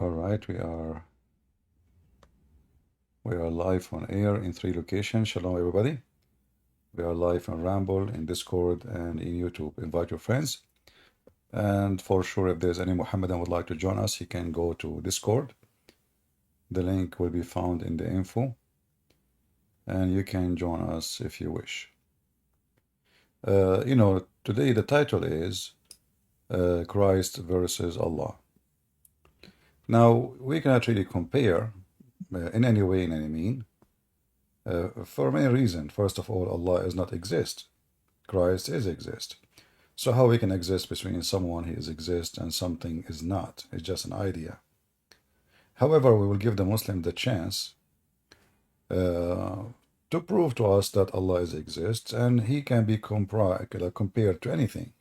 All right, we are live on air in 3 locations. Shalom, everybody. We are live on Ramble, in Discord, and in YouTube. Invite your friends. And for sure, if there's any Muhammadan would like to join us, he can go to Discord. The link will be found in the info. And you can join us if you wish. Today the title is Christ versus Allah. Now, we cannot really compare in any way, in any mean, for many reasons. First of all, Allah does not exist. Christ is exist. So how we can exist between someone who is exist and something is not? It's just an idea. However, we will give the Muslim the chance to prove to us that Allah is exist and he can be compared to anything.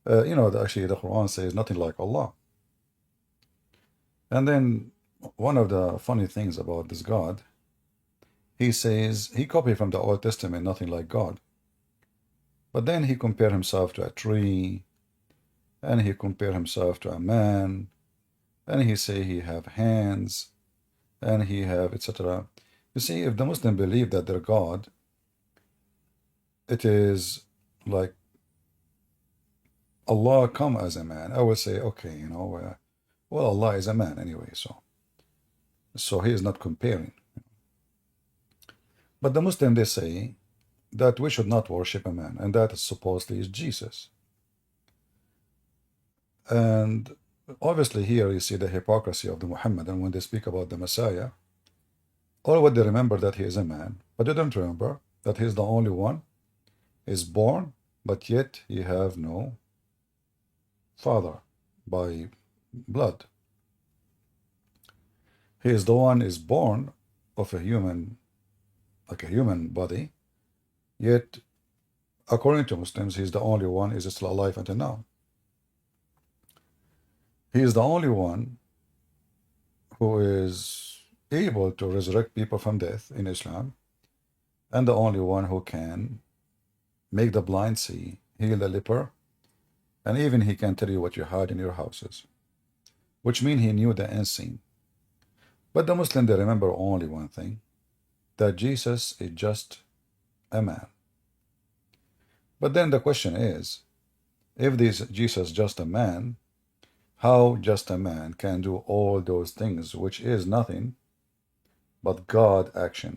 Actually the Quran says nothing like Allah. And then one of the funny things about this God, he says he copied from the Old Testament nothing like God. But then he compared himself to a tree, and he compared himself to a man, and he say he have hands, and he have etc. You see, if the Muslim believe that their God, it is like Allah come as a man, I will say, okay, well, Allah is a man anyway, so he is not comparing. But the Muslim, they say that we should not worship a man, and that supposedly is Jesus. And obviously here you see the hypocrisy of the Muhammadan when they speak about the Messiah. All what they remember that he is a man, but they don't remember that he is the only one is born, but yet he have no father by blood. He is the one is born of a human, like a human body, yet according to Muslims, he's the only one is still alive until now. He is the only one who is able to resurrect people from death in Islam, and the only one who can make the blind see, heal the leper, and even he can tell you what you had in your houses, which means he knew the unseen. But the Muslim, they remember only one thing, that Jesus is just a man. But then the question is, if this Jesus just a man, how just a man can do all those things, which is nothing but God action?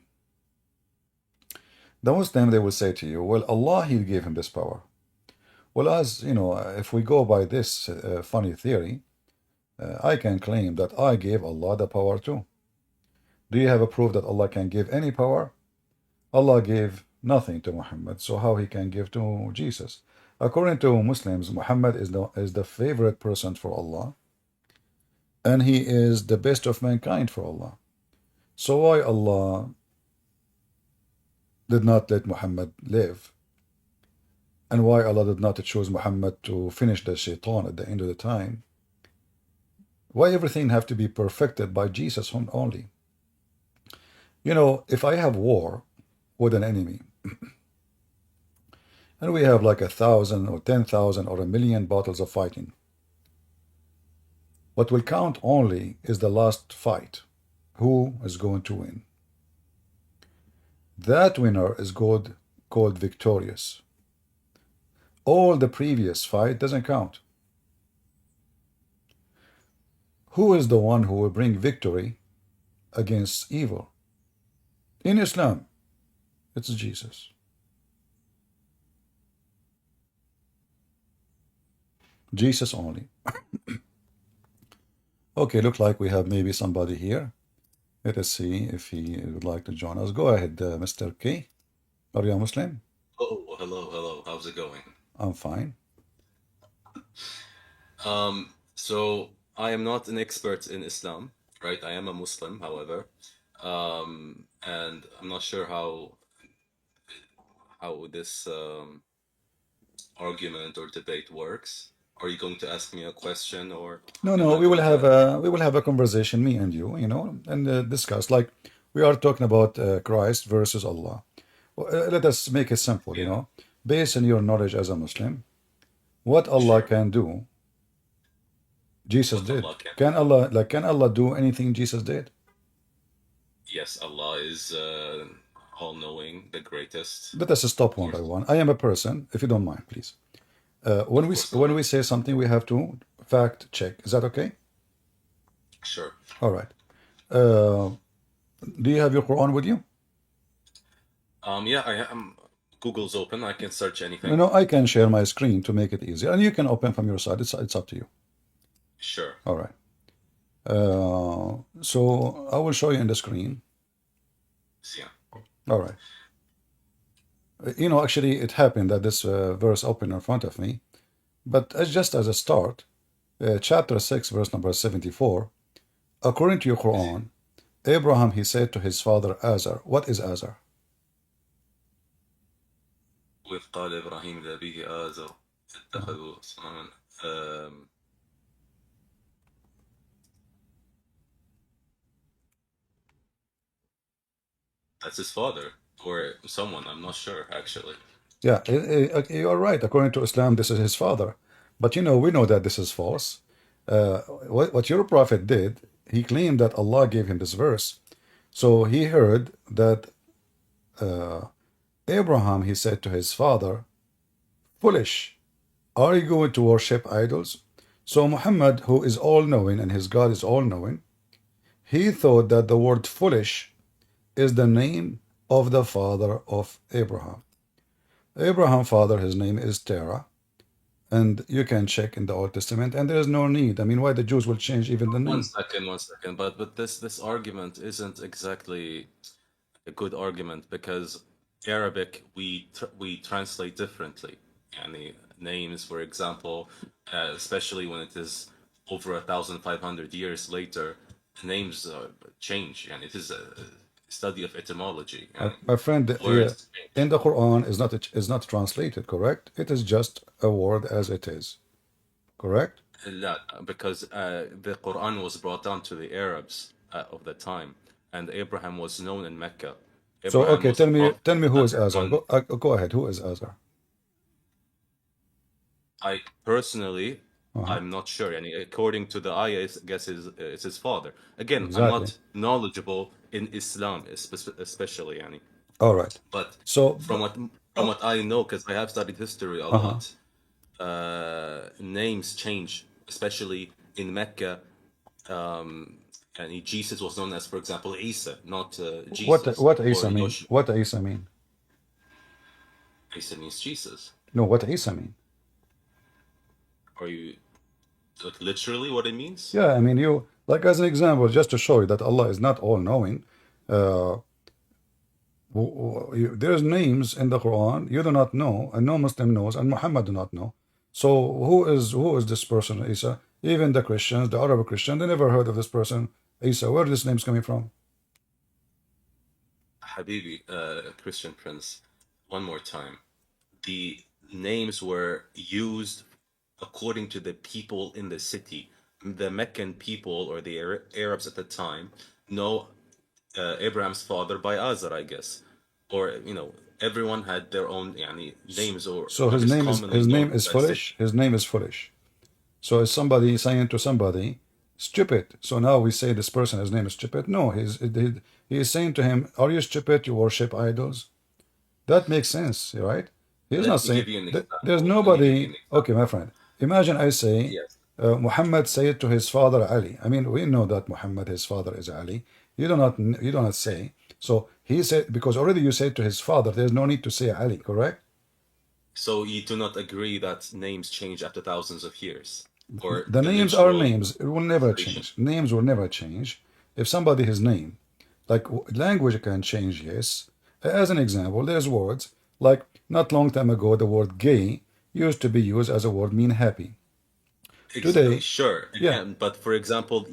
The Muslim, they will say to you, well, Allah, he gave him this power. Well, as you know, if we go by this funny theory, I can claim that I gave Allah the power too. Do you have a proof that Allah can give any power? Allah gave nothing to Muhammad, so how he can give to Jesus? According to Muslims, Muhammad is the favorite person for Allah, and he is the best of mankind for Allah. So why Allah did not let Muhammad live? And why Allah did not choose Muhammad to finish the shaitan at the end of the time? Why everything have to be perfected by Jesus only? You know, if I have war with an enemy, and we have like 1,000 or 10,000 or 1,000,000 battles of fighting, what will count only is the last fight. Who is going to win? That winner is called victorious. All the previous fight doesn't count. Who is the one who will bring victory against evil? In Islam, it's Jesus. Jesus only. Okay, look like we have maybe somebody here. Let us see if he would like to join us. Go ahead, Mr. K. Are you a Muslim? Oh, hello. How's it going? I'm fine. So I am not an expert in Islam, right? I am a Muslim, however, and I'm not sure how this argument or debate works. Are you going to ask me a question, or am No, I going to? we will have a conversation, me and you, and discuss. Like we are talking about Christ versus Allah. Well, let us make it simple, Yeah, based on your knowledge as a Muslim, what Allah sure. can do Jesus what did. Allah can. Can Allah do anything Jesus did? Yes, Allah is all-knowing, the greatest. Let us stop Of one by course, one. I am a person, if you don't mind, please. of course, go When ahead. we say something, we have to fact check. Is that okay? Sure. All right. Uh, do you have your Quran with you? Yeah, I am. Google's open. I can search No, anything. no, I can share my screen to make it easier, and you can open from your side. It's up to you. Sure. All right. So I will show you in the screen. Yeah. All right. Actually, it happened that this verse opened in front of me, but just as a start, chapter 6, verse number 74, according to your Quran, Abraham, he said to his father Azar. What is Azar? وإذ قال إبراهيم لأبيه آزر اتخذوا صنما. That's his father or someone. I'm not sure actually. Yeah, you are right. According to Islam, this is his father. But we know that this is false. What your prophet did, he claimed that Allah gave him this verse. So he heard that Abraham, he said to his father, foolish, are you going to worship idols? So Muhammad, who is all-knowing and his God is all-knowing, he thought that the word foolish is the name of the father of Abraham. Abraham's father, his name is Terah, and you can check in the Old Testament, and there is no need. I mean, why the Jews will change even the One name? second, one second. But this argument isn't exactly a good argument because Arabic we translate differently. Yani names, for example, especially when it is over 1,500 years later, names change, and it is a study of etymology. My, And my friend, words in change. the Quran is not translated, correct? It is just a word as it is, correct? لا, because the Quran was brought down to the Arabs of the time, and Abraham was known in Mecca. So, Abraham okay, was a prophet. tell me who is Azar. Everyone, Go ahead. Who is Azar? I personally, Uh-huh. I'm not sure. And according to the ayah, I guess it's his father. Again, I'm Exactly. not knowledgeable in Islam, especially, yani. All right. But So, from what I know, because I have studied history a uh-huh. lot, names change, especially in Mecca. And Jesus was known as, for example, Isa, not Jesus, What or Isa mean? Yoshua. What Isa mean? Isa means Jesus. No, what Isa mean? Are you like literally what it means? Yeah, I mean, like as an example, just to show you that Allah is not all-knowing, uh, there's names in the Quran you do not know, and no Muslim knows, and Muhammad do not know. So who is this person, Isa? Even the Christians, the Arab Christian, they never heard of this person, Isa. Where this name's coming from? Habibi, Christian Prince, one more time. The names were used according to the people in the city. The Meccan people or the Arabs at the time know Abraham's father by Azar, I guess. Or, everyone had their own yani, names or So what his is name is commonly his known name in is that city. foolish. His name is foolish. So is somebody saying to somebody, stupid. So now we say this person, his name is stupid. No, he is saying to him, are you stupid? You worship idols? That makes sense, right? He is not Let me saying give you an there's example. Let me give you nobody. an Okay, my example. friend. Imagine I say Yes. Muhammad said to his father Ali. I mean, we know that Muhammad, his father, is Ali. You do not say. So he said because already you said to his father. There's no need to say Ali, correct? So you do not agree that names change after thousands of years, or The the names are literal names. It will never translation? change. Names will never change. If somebody his name, like language can change, yes. As an example, there's words like not long time ago the word gay used to be used as a word mean happy. Today, Sure, yeah, again, but for example,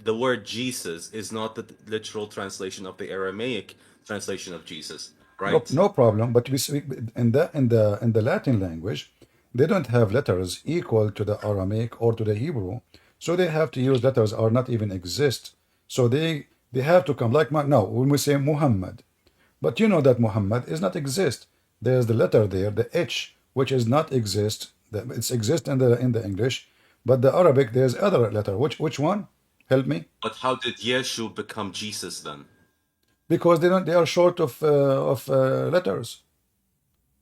the word Jesus is not the literal translation of the Aramaic translation of Jesus, no, right? no problem. But we speak in the Latin language, they don't have letters equal to the Aramaic or to the Hebrew, so they have to use letters or not even exist. So they have to come like now when we say Muhammad, but you know that Muhammad is not exist. There's the letter there, the H, which is not exist. It's exist in the English, But the Arabic, there's other letter. Which one? Help me. But how did Yeshu become Jesus then? Because they don't. They are short of letters.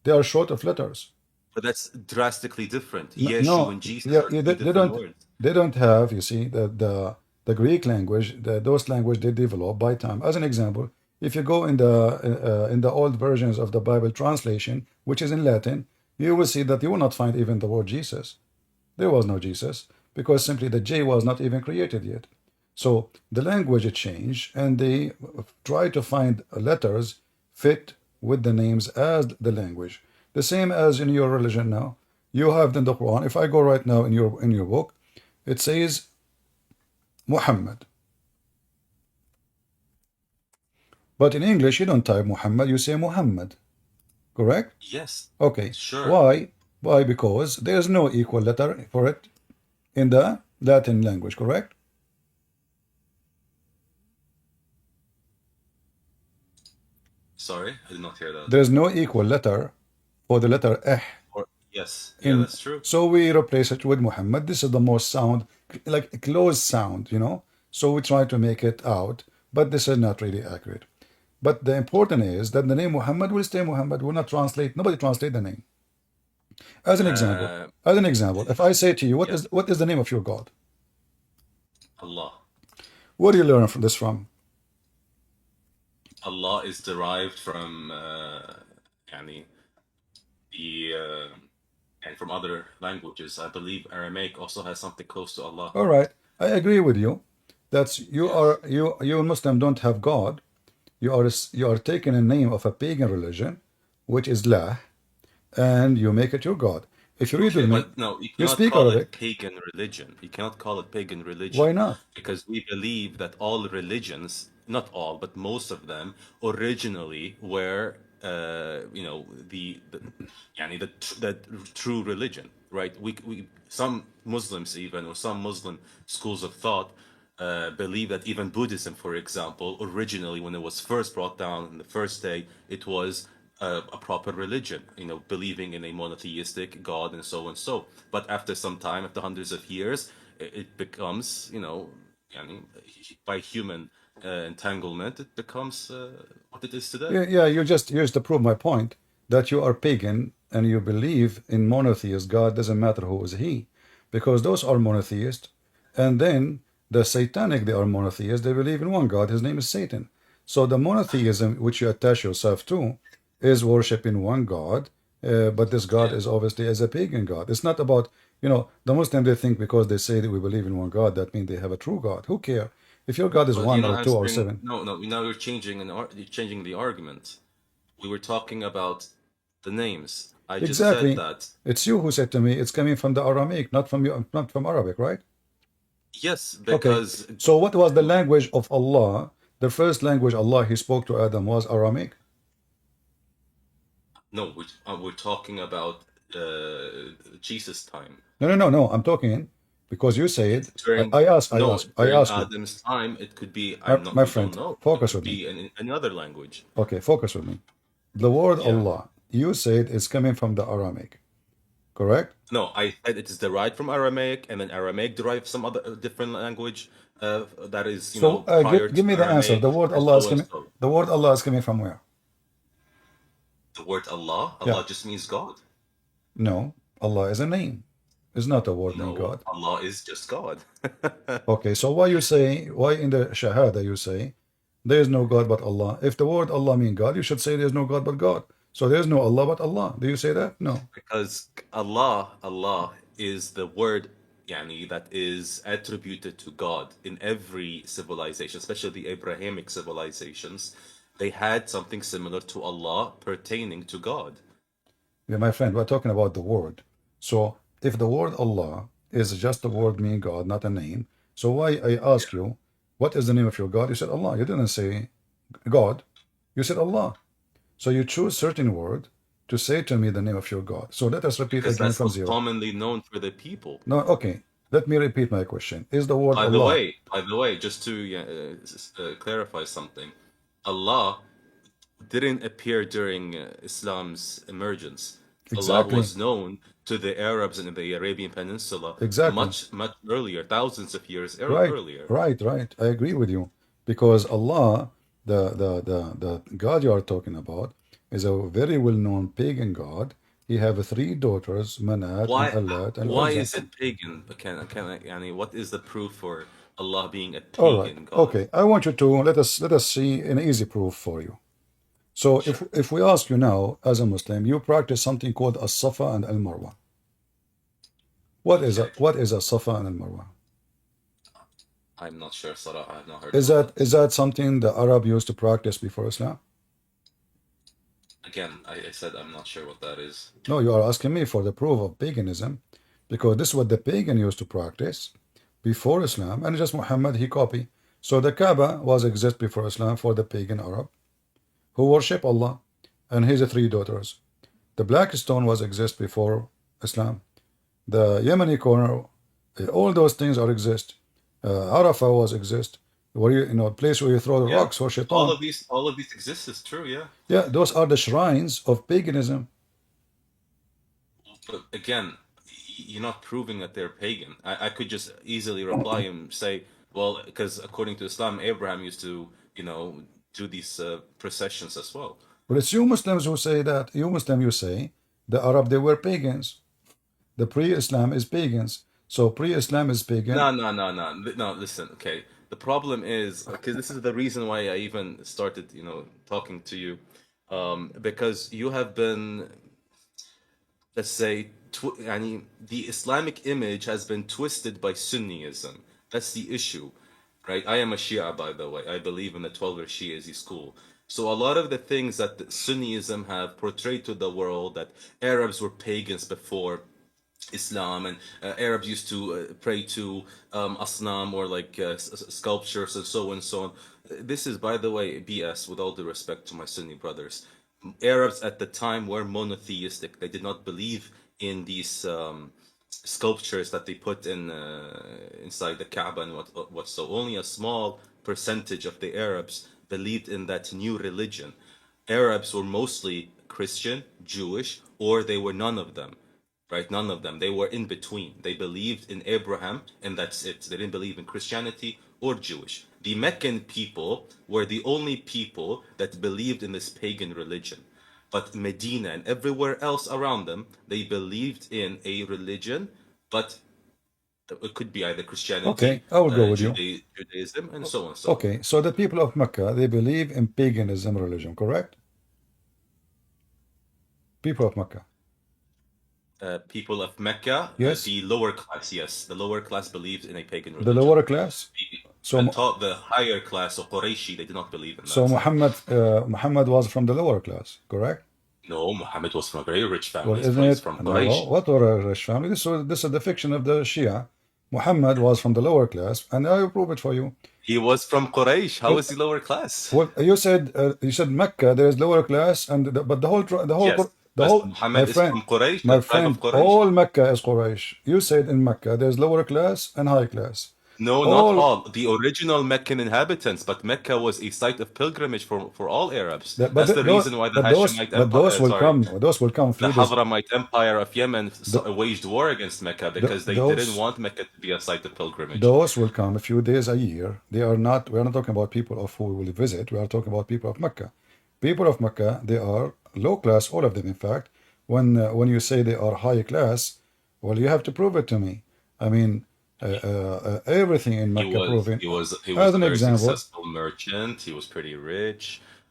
They are short of letters. But that's drastically different. No, Yeshu no, and Jesus yeah, are yeah, two they different don't. words. They don't have. You see, the Greek language, those language they develop by time. As an example, if you go in the old versions of the Bible translation, which is in Latin, you will see that you will not find even the word Jesus. There was no Jesus because simply the J was not even created yet. So the language changed, and they try to find letters fit with the names as the language. The same as in your religion now. You have in the Quran. If I go right now in your book, it says Muhammad. But in English, you don't type Muhammad, you say Muhammad. Correct? Yes, Okay. sure. Why? Why? Because there's no equal letter for it in the Latin language, correct? Sorry, I did not hear that. There's no equal letter for the letter eh Or yes, yeah, in, that's true. so we replace it with Muhammad. This is the most sound, like a close sound, you know. So we try to make it out, but this is not really accurate. But the important is that the name Muhammad will stay Muhammad. Will not translate. Nobody translate the name. As an example, Uh, if I say to you, yeah, what is the name of your God? Allah. Where do you learn from this from? Allah is derived from يعني the and from other languages. I believe Aramaic also has something close to Allah. All right, I agree with you. That's you Yes. are you Muslim don't have God. You are taking a name of a pagan religion, which is La, and you make it your God. If you read Okay, with me, but no, you you cannot speak call it Arabic. pagan religion. You cannot call it pagan Why religion not? because we believe that all religions, not all, but most of them, originally were, يعني the true religion, right? We some Muslims even or some Muslim schools of thought believe that even Buddhism, for example, originally when it was first brought down in the first day, it was a proper religion, believing in a monotheistic God and so and so. But after some time, after hundreds of years, it becomes, يعني, by human entanglement, it becomes what it is today. Yeah, yeah. You just used to prove my point that you are pagan and you believe in monotheist God. Doesn't matter who is he, because those are monotheists, and then the satanic they are monotheists. They believe in one God. His name is Satan. So the monotheism which you attach yourself to is worshiping one God, but this God Yeah. is obviously as a pagan God. It's not about the Muslim. They think because they say that we believe in one God, that means they have a true God. Who care if your God is But you're one not or two or answering. seven? No, no. Now you're changing the argument. We were talking about the names. I just said Exactly. that. It's you who said to me it's coming from the Aramaic, not from you, not from Arabic, right? Yes, Okay. because So what was the language of Allah? The first language Allah He spoke to Adam was Aramaic. no, we're talking about Jesus' time. No, no, no, no. I'm talking because you said During no, I during ask you, Adam's time, it could be. my, I'm not. my We don't friend, know. It focus could with me. be in another language. Okay, focus with me. The word Yeah. Allah, you said it's coming from the Aramaic, correct? No, I said it is derived from Aramaic, and then Aramaic derived some other different language that is, So prior to give me the answer. Aramaic, The word and Allah is so and coming. so. The word Allah is coming from where? The word Allah, Yeah. Allah just means God. No, Allah is a name. It's not a word named No, God. Allah is just God. Okay, so why in the Shahada you say there is no God but Allah? If the word Allah means God, you should say there's no God but God. So there's no Allah but Allah. Do you say that? No. Because Allah is the word that is attributed to God in every civilization, especially the Abrahamic civilizations. They had something similar to Allah pertaining to God. Yeah, my friend, we're talking about the word. So if the word Allah is just a word meaning God, not a name, so why I ask you, what is the name of your God? You said Allah. You didn't say God. You said Allah. So you choose certain word to say to me the name of your God. So let us repeat Because again that's from what's zero. commonly known for the people. No, okay. Let me repeat my question. Is the word Allah? By the way, just to clarify something, Allah didn't appear during Islam's emergence. Allah Exactly. was known to the Arabs in the Arabian Peninsula Exactly. much earlier, thousands of years Right, earlier. right. I agree with you. Because Allah, the God you are talking about, is a very well-known pagan God. He have three daughters, Manat and Why Allat and why Uzza. is it pagan? Can I, yani, what is the proof for Allah being a All right. pagan God? Okay. I want you to let us see an easy proof for you. So Sure. if we ask you now, as a Muslim, you practice something called as-Safa and al-Marwa. Okay. What is a-Safa and al-Marwa? I'm not sure, Sarah. I have not heard Is about that that. is that something the Arab used to practice before Islam? Again, I said I'm not sure what that is. No, you are asking me for the proof of paganism, because this is what the pagan used to practice before Islam, and just Muhammad he copied. So the Kaaba was exist before Islam for the pagan Arab who worship Allah and his three daughters. The black stone was exist before Islam. The Yemeni corner, all those things are exist. Arafah was exist, where place where you throw the Yeah. rocks for shaitan. All of these exist, is true, yeah. Yeah, those are the shrines of paganism. But again, you're not proving that they're pagan. I could just easily reply and say, well, because according to Islam, Abraham used to, do these processions as well. But it's you Muslims who say that. You Muslim, you say the Arab they were pagans. The pre-Islam is pagans. So pre-Islam is pagan. No. Listen, okay. The problem is because this is the reason why I even started, talking to you, because you have been, let's say, the Islamic image has been twisted by Sunniism. That's the issue, right? I am a Shia, by the way. I believe in the 12 Shi'i school. So a lot of the things that the Sunniism have portrayed to the world, that Arabs were pagans before Islam, and Arabs used to pray to asnam, or like sculptures and so on and so on. This is, by the way, BS, with all due respect to my Sunni brothers. Arabs at the time were monotheistic. They did not believe in these sculptures that they put in inside the Kaaba and what. So only a small percentage of the Arabs believed in that new religion. Arabs were mostly Christian, Jewish, or they were none of them. Right? None of them. They were in between. They believed in Abraham, and that's it. They didn't believe in Christianity or Jewish. The Meccan people were the only people that believed in this pagan religion. But Medina and everywhere else around them, they believed in a religion, but it could be either Okay, Christianity, I will go with you. Judaism, and so on and so on. Okay, so the people of Mecca, they believe in paganism religion, correct? People of Mecca. People of Mecca, Yes? the lower class, yes, the lower class believed in a pagan The religion. lower class? So, The higher class of Qurayshi, they did not believe in so that. Muhammad was from the lower class, correct? No, Muhammad was from a very rich Well, family. isn't He's it? from No, Quraysh. what were a rich family? This is the fiction of the Shia. Muhammad was from the lower class, and I will prove it for you. He was from Quraysh. How Well, is he lower class? well, you said Mecca. There is lower class, but Yes, the but whole Muhammad is from Quraysh, the my tribe of friend, Quraysh. all Mecca is Quraysh. You said in Mecca there's lower class and high class. No, not All all. The original Meccan inhabitants, but Mecca was a site of pilgrimage for all Arabs. that, That's the reason why the Hashemite Empire, those will come a the few days. Hadramite Empire of Yemen th- waged war against Mecca because they didn't those want Mecca to be a site of pilgrimage. Those will come a few days a year. They are not. We are not talking about people of who we will visit. We are talking about people of Mecca. People of Mecca, they are low class, all of them. In fact, when you say they are high class, well, you have to prove it to me. I mean, everything in Mecca proving. He was As a an very example, successful merchant. He was pretty rich.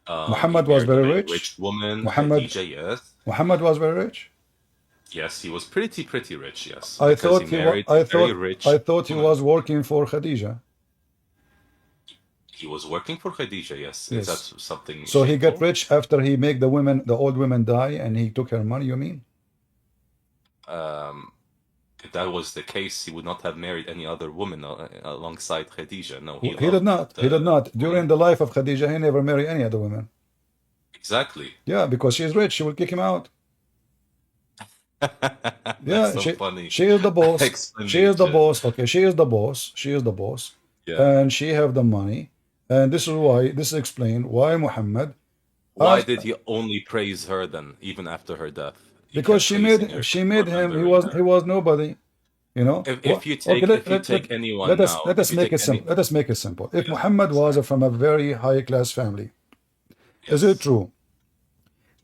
He Muhammad was married a very very rich. rich woman, Muhammad Khadija. Yes, Muhammad was very rich. yes, he was pretty rich. Yes, I because thought he married a very I rich thought he woman. was working for Khadija. He was working for Khadija. Yes, is that Yes. something So he got shameful? rich after he make the old women die, and he took her money. You mean? If that was the case, he would not have married any other woman alongside Khadija. No, he He did loved not. He did the not. During woman. the life of Khadija, he never married any other woman. Exactly. Yeah, because she's rich. She will kick him out. That's Yeah, so funny. she is the boss. She is the Explanation. boss. Okay, she is the boss. She is the boss, Yeah. and she have the money. And this is why. This is explained why Muhammad Why asked. did he only praise her then, even after her death? because kept pleasing your she made him, remembering he her. was nobody. You know what? Okay, If you take anyone now, let if us you make take it simple. any, Let us make it simple. If yes, Muhammad was sorry, from a very high class family, is it yes. true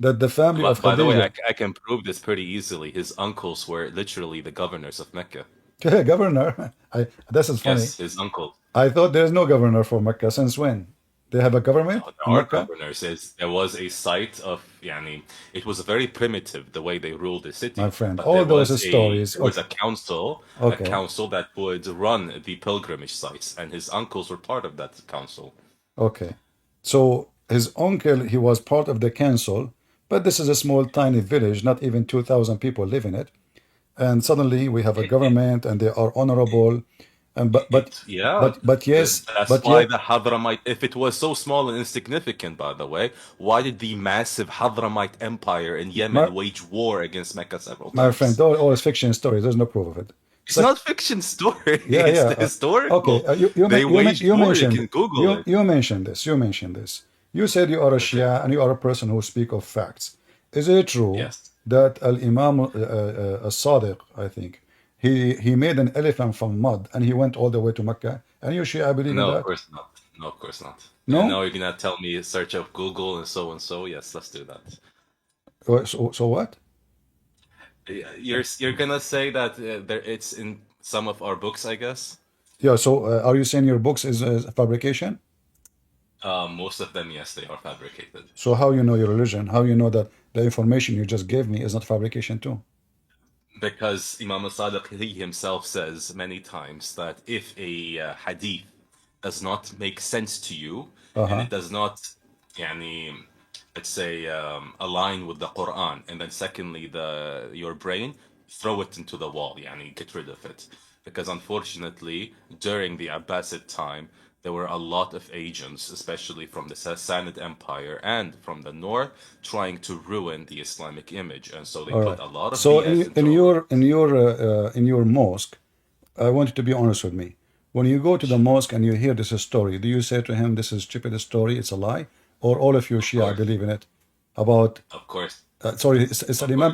that the family of By the way, Khadija, I can prove this pretty easily. His uncles were literally the governors of Mecca. governor? This is funny. Yes, his uncle. I thought there's no governor for Mecca. Since when? They have a government No, there in are Mecca? governors. There was a site of, yani, it was very primitive the way they ruled the My city, friend, but all those stories. there was Okay, a okay, council that would run the pilgrimage sites, and his uncles were part of that council. okay. So his uncle, he was part of the council, but this is a small, tiny village. Not even 2,000 people live in it. And suddenly we have a It, it, government, and they are honorable. And yeah, yes, that's but why yet, the Hadramite, if it was so small and insignificant, by the way, why did the massive Hadramite Empire in my Yemen wage war against Mecca several my friend, times? all is fiction stories. There's no proof of it. It's It's like, not fiction story. yeah, It's yeah. the Okay, historical. They waged you war. You mentioned can Google it. you mentioned this. You mentioned this. You said you are a Okay. Shia and you are a person who speak of facts. Is it true Yes. that Al Imam Sadiq, I think, he made an elephant from mud and he went all the way to Mecca? And you Shia believe in No, of that? course not. No, of course not. And No. now you're gonna tell me search up Google and so and so. Yes, let's do that. So what? You're gonna say that there it's in some of our books, I guess. Yeah. So are you saying your books is a fabrication? Most of them, yes, they are fabricated. So how you know your religion? How you know that the information you just gave me is not fabrication too? Because Imam al-Sadiq, he himself says many times that if a hadith does not make sense to you and Uh-huh. it does not, yani, let's say, align with the Quran, and then secondly, your brain, throw it into the wall, yani, get rid of it. Because unfortunately, during the Abbasid time, there were a lot of agents, especially from the Sassanid Empire and from the north, trying to ruin the Islamic image, and so they All put right. a lot of So BS into our books. in your mosque, I want you to be honest with me. When you go to the mosque and you hear this story, do you say to him, "This is stupid story, it's a lie," or all of you Of Shia course, believe in it? About of course, sorry, it's of Al course. Imam.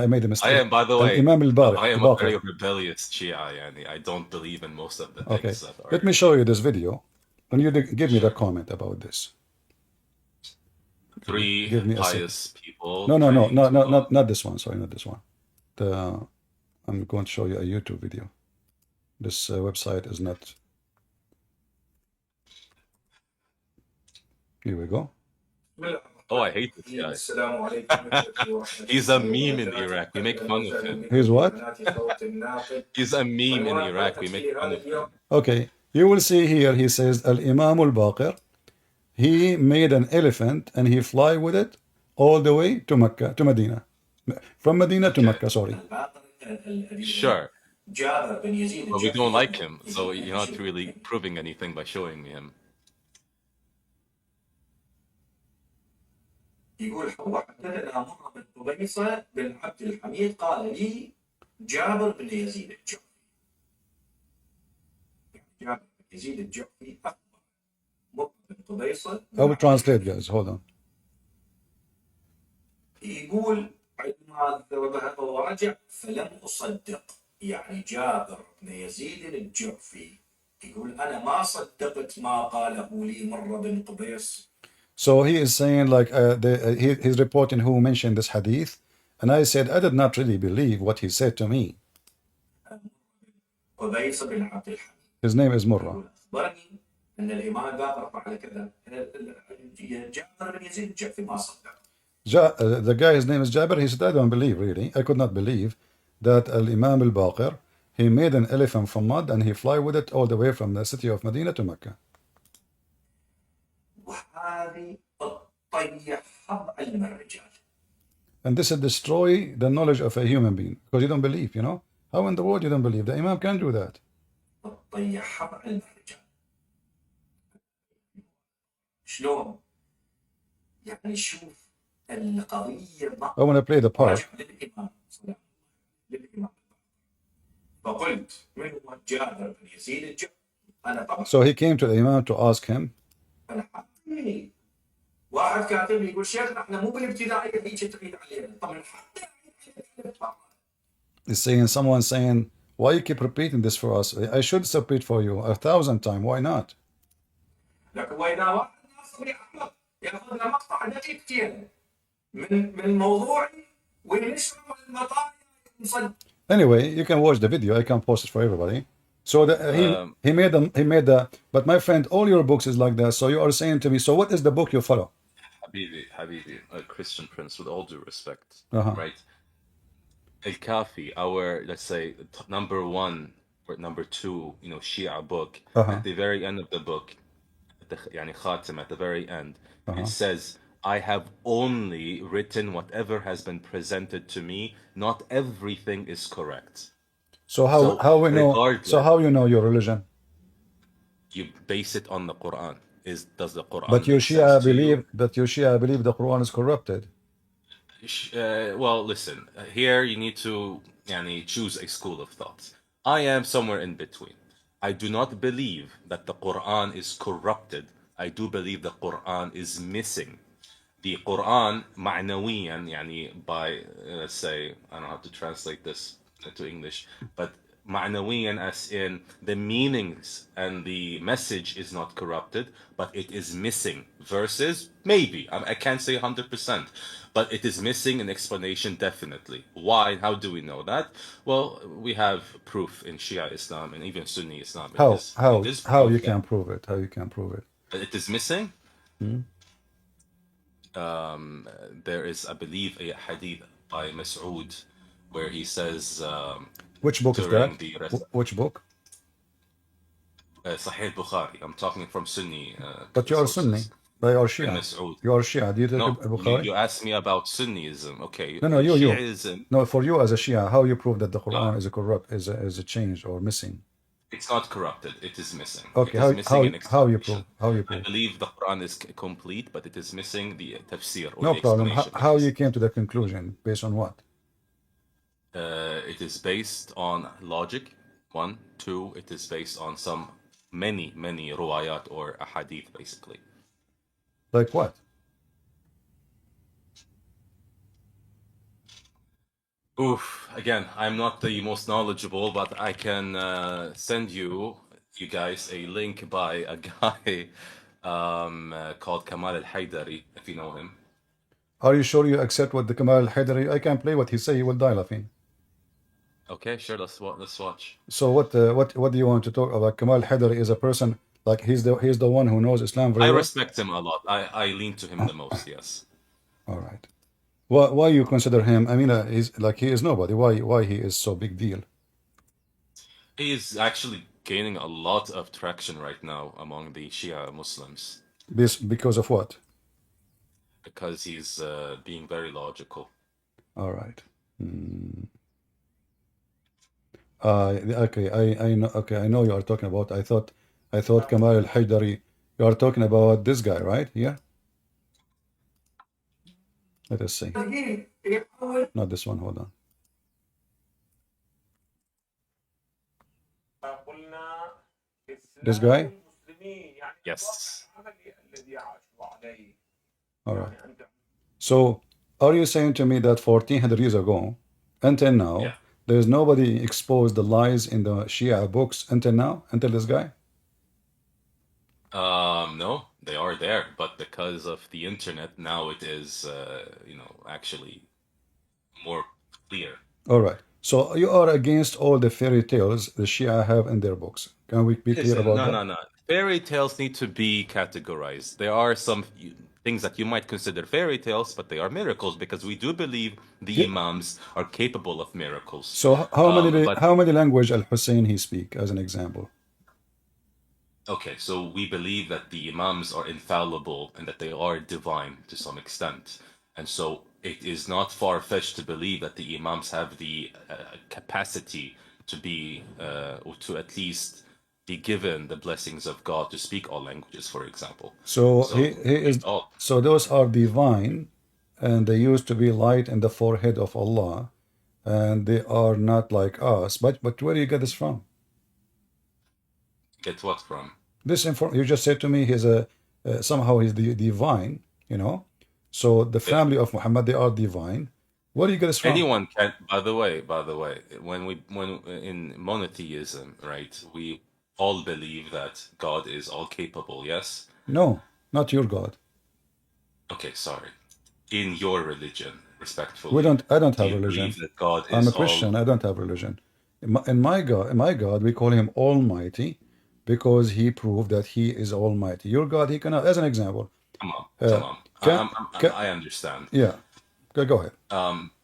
I made a I mistake. am, by the Al way, Imam I Al am a Baqir. very rebellious Shia, yani. I don't believe in most of the Okay, things that let are. me show you this video, and you give me the Sure. comment about this. Three Give me a second. pious people No, no, no, praying no, to no, God. not this one. Sorry, not this one. The I'm going to show you a YouTube video. This website is not. Here we go. Oh, I hate this guy. He's a meme in Iraq. We make fun of him. Here's what? He's a meme in Iraq. We make fun of him. Okay, you will see here. He says Al Imam Al Baqir. He made an elephant and he fly with it all the way to Mecca, to Medina, from Medina to Okay, Mecca. Sorry. sure. But we don't like him, so you're not really proving anything by showing me him. يقول وحدثنا مر بن قبيصة بن عبد الحميد قال لي جابر بن يزيد الجعفي. جابر بن يزيد الجعفي أخبر مر بن قبيصة. I will translate, guys. Hold on. يقول عندما ذهب ورجع فلم أصدق، يعني جابر بن يزيد الجعفي يقول أنا ما صدقت ما قاله لي مر بن قبيص. So he is saying like he's reporting who mentioned this hadith, and I said I did not really believe what he said to me. قبيص بن عبد الحميد. His name is Murrah. أخبرني أن الإمام الباقر فعل كذا. جابر بن يزيد الجعفي ما صدق. The guy, his name is Jabir. He said, I don't believe, really. I could not believe that Al Imam Al Baqir, he made an elephant from mud and he fly with it all the way from the city of Medina to Mecca. And this is destroy the knowledge of a human being because you don't believe, you know? How in the world you don't believe? The Imam can do that. شلون؟ يعني شوف القضية. I want to play the part. فقلت من هو جابر بن يزيد الجعفي؟ أنا طبعا. So he came to the Imam to ask him. أنا واحد كاتب لي يقول شيخنا احنا مو بالابتدائية هيك تعيد علينا. طبعا It's saying someone saying, why you keep repeating this for us? I should repeat for you 1,000 times. Why not? لكن واذا واحد ناصري احمق ياخذ له مقطع دقيقتين من موضوعي وينشره المطايا مصدق. Anyway, you can watch the video. I can post it for everybody. So he made the. But my friend, all your books is like that. So you are saying to me, so what is the book you follow? Habibi, a Christian prince, with all due respect, Uh-huh. right? Al-Kafi, our, let's say, number one or number two, Shia book, at the very end of the book, يعني Khatim, at the very end, it says, I have only written whatever has been presented to me. Not everything is correct. So how we know? regardless, So how you know your religion? you base it on the Quran. Does the Quran But your make sense to you? Your Shia believe the Quran is corrupted. Well, listen, here you need to choose a school of thought. I am somewhere in between. I do not believe that the Quran is corrupted. I do believe the Quran is missing. The Quran, معنويا, by, let's say, I don't know how to translate this into English, but معنويا as in the meanings and the message is not corrupted, but it is missing verses, maybe. I can't say 100%, but it is missing an explanation definitely. Why? How do we know that? Well, we have proof in Shia Islam and even Sunni Islam. How you can prove it? How you can prove it? It is missing? There is, I believe, a hadith by Mas'ud where he says which book is that? Which book? Sahih Bukhari. I'm talking from Sunni. But you are Sunni. By our Shia. You are Shia. Do you take Bukhari? You asked me about Sunnism. Okay. No, you. Shiism. No, for you as a Shia, how you prove that the Quran is corrupt, is a changed or missing? It's not corrupted. It is missing. Okay, how you prove? How you prove? I believe the Quran is complete, but it is missing the tafsir. Or no the problem. How you came to the conclusion? Based on what? It is based on logic. 1, 2. It is based on many ruwayat or ahadith, basically. Like what? Oof. Again, I'm not the most knowledgeable, but I can send you guys a link by a guy called Kamal al-Haydari, if you know him. Are you sure you accept what the Kamal al-Haydari? I can play what he say. He will die laughing. Okay, sure. Let's watch. So what do you want to talk about? Kamal al-Haydari is a person like he's the one who knows Islam very well. I respect him a lot. I lean to him the most. Yes. All right. Why you consider him? Amina is like he is nobody. Why he is so big deal? He is actually gaining a lot of traction right now among the Shia Muslims. Because of what? Because he's being very logical. All right. Okay, I know. Okay, I know you are talking about. I thought Kamal al-Haydari. You are talking about this guy, right? Here. Let us see. Not this one. Hold on. This guy? Yes. All right. So, are you saying to me that 1400 years ago, until now, there is nobody exposed the lies in the Shia books until now, until this guy? No, they are there, but because of the internet, now it is, actually more clear. All right. So you are against all the fairy tales the Shia have in their books. Can we be clear about that? No. Fairy tales need to be categorized. There are some things that you might consider fairy tales, but they are miracles because we do believe the imams are capable of miracles. So how many language al-Hussein he speak, as an example? Okay, so we believe that the imams are infallible and that they are divine to some extent. And so it is not far-fetched to believe that the imams have the capacity to be, or to at least be given the blessings of God to speak all languages, for example. So those are divine, and they used to be light in the forehead of Allah, and they are not like us. But where do you get this from? Get what from? This you just said to me he's somehow he's the divine, So the family of Muhammad, they are divine, Where do you get this from? Anyone can. By the way, when in monotheism, right, we all believe that God is all capable. Yes. No, not your God. Okay, sorry. In your religion, We respectfully, don't. I don't do have you religion. believe that God I'm is a Christian. all? I don't have religion. In my God, we call him Almighty because he proved that he is Almighty. Your God, he cannot. As an example, Come on, uh, come on. can, can I understand. yeah. Go ahead.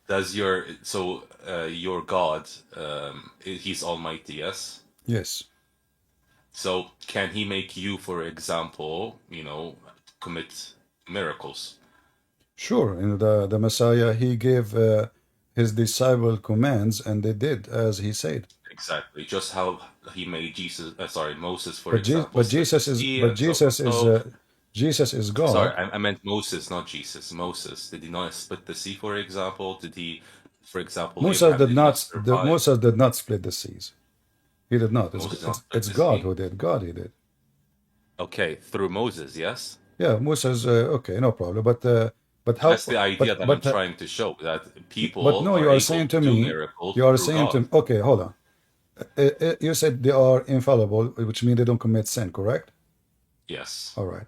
Does your God, he's almighty, yes? Yes, So can he make you, for example, commit miracles? sure. In the Messiah, he gave his disciple commands, and they did as he said. Exactly. Just how he made Jesus, sorry, Moses, for But Je- example, but split the Jesus is sea but and so and Jesus is so. Jesus is Sorry, God. I meant Moses, not Jesus. Moses, did he not split the sea, for example? Did he, for example, Moses Abraham, did did he not not. survive? Moses did not split the seas. He did not. It's, Moses did not it's, split it's the God sea. who did. God he did. Okay, through Moses, yes? Yeah, Moses. Okay, no problem. But how? That's the idea But that I'm but uh, trying to show, that but people no, are you are able saying to to do me. miracles You are through saying to God. me. Okay, hold on. You said they are infallible, which means they don't commit sin. Correct? Yes. All right.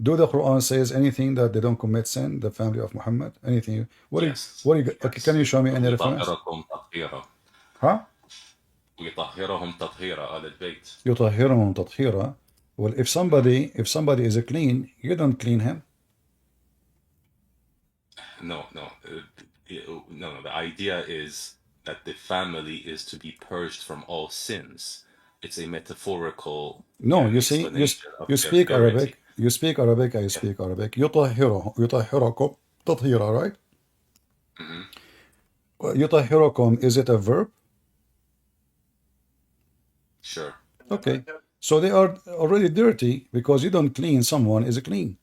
Do the Quran says anything that they don't commit sin? The family of Muhammad. Anything? Yes. What do you? Okay, can Yes. you show me any reference? ويطهركم تطهيرا. Huh? ويطهرهم تطهيرا آل البيت. يطهرهم تطهيرا. Well, if somebody is a clean, you don't clean him. No, no. No. The idea is that the family is to be purged from all sins. It's a metaphorical No, you see, explanation of you their speak purity. Arabic. You speak Arabic. I Yeah. speak Arabic. يطهركم تطهيرا, right? Hmm. يطهركم, is it a verb? Sure. Okay. So they are already dirty because you don't clean someone is clean.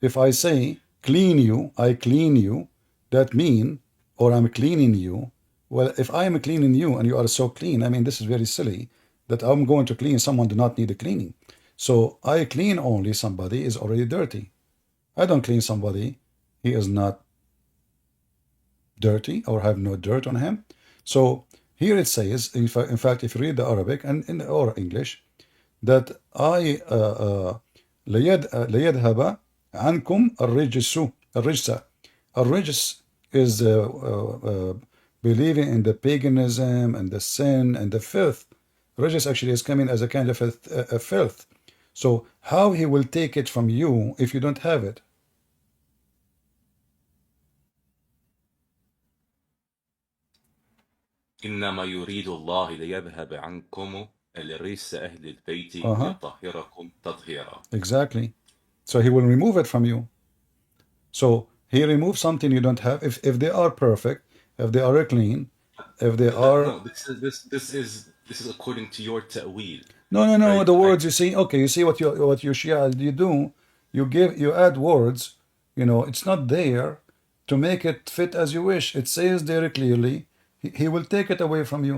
If I say clean you, I clean you, that mean, or I'm cleaning you. Well, if I am cleaning you and you are so clean, I mean, this is very silly that I'm going to clean someone do not need a cleaning. So I clean only somebody is already dirty. I don't clean somebody he is not dirty or have no dirt on him. So here it says, in fact, if you read the Arabic or English, that I ليذهب عنكم الرجس. الرجس is believing in the paganism and the sin and the filth. Rajis actually is coming as a kind of a filth. So how he will take it from you if you don't have it? إنما يريد الله ليذهب عنكم الرجس أهل البيت Uh-huh. ويطهركم تطهيرا. Exactly. So he will remove it from you. So he removes something you don't have. If they are perfect, if they are clean, if they are No, this is according to your ta'wil, no, right? the words you see, okay, you see what you Shia you do, you add words, it's not there to make it fit as you wish. It says there clearly, he will take it away from you.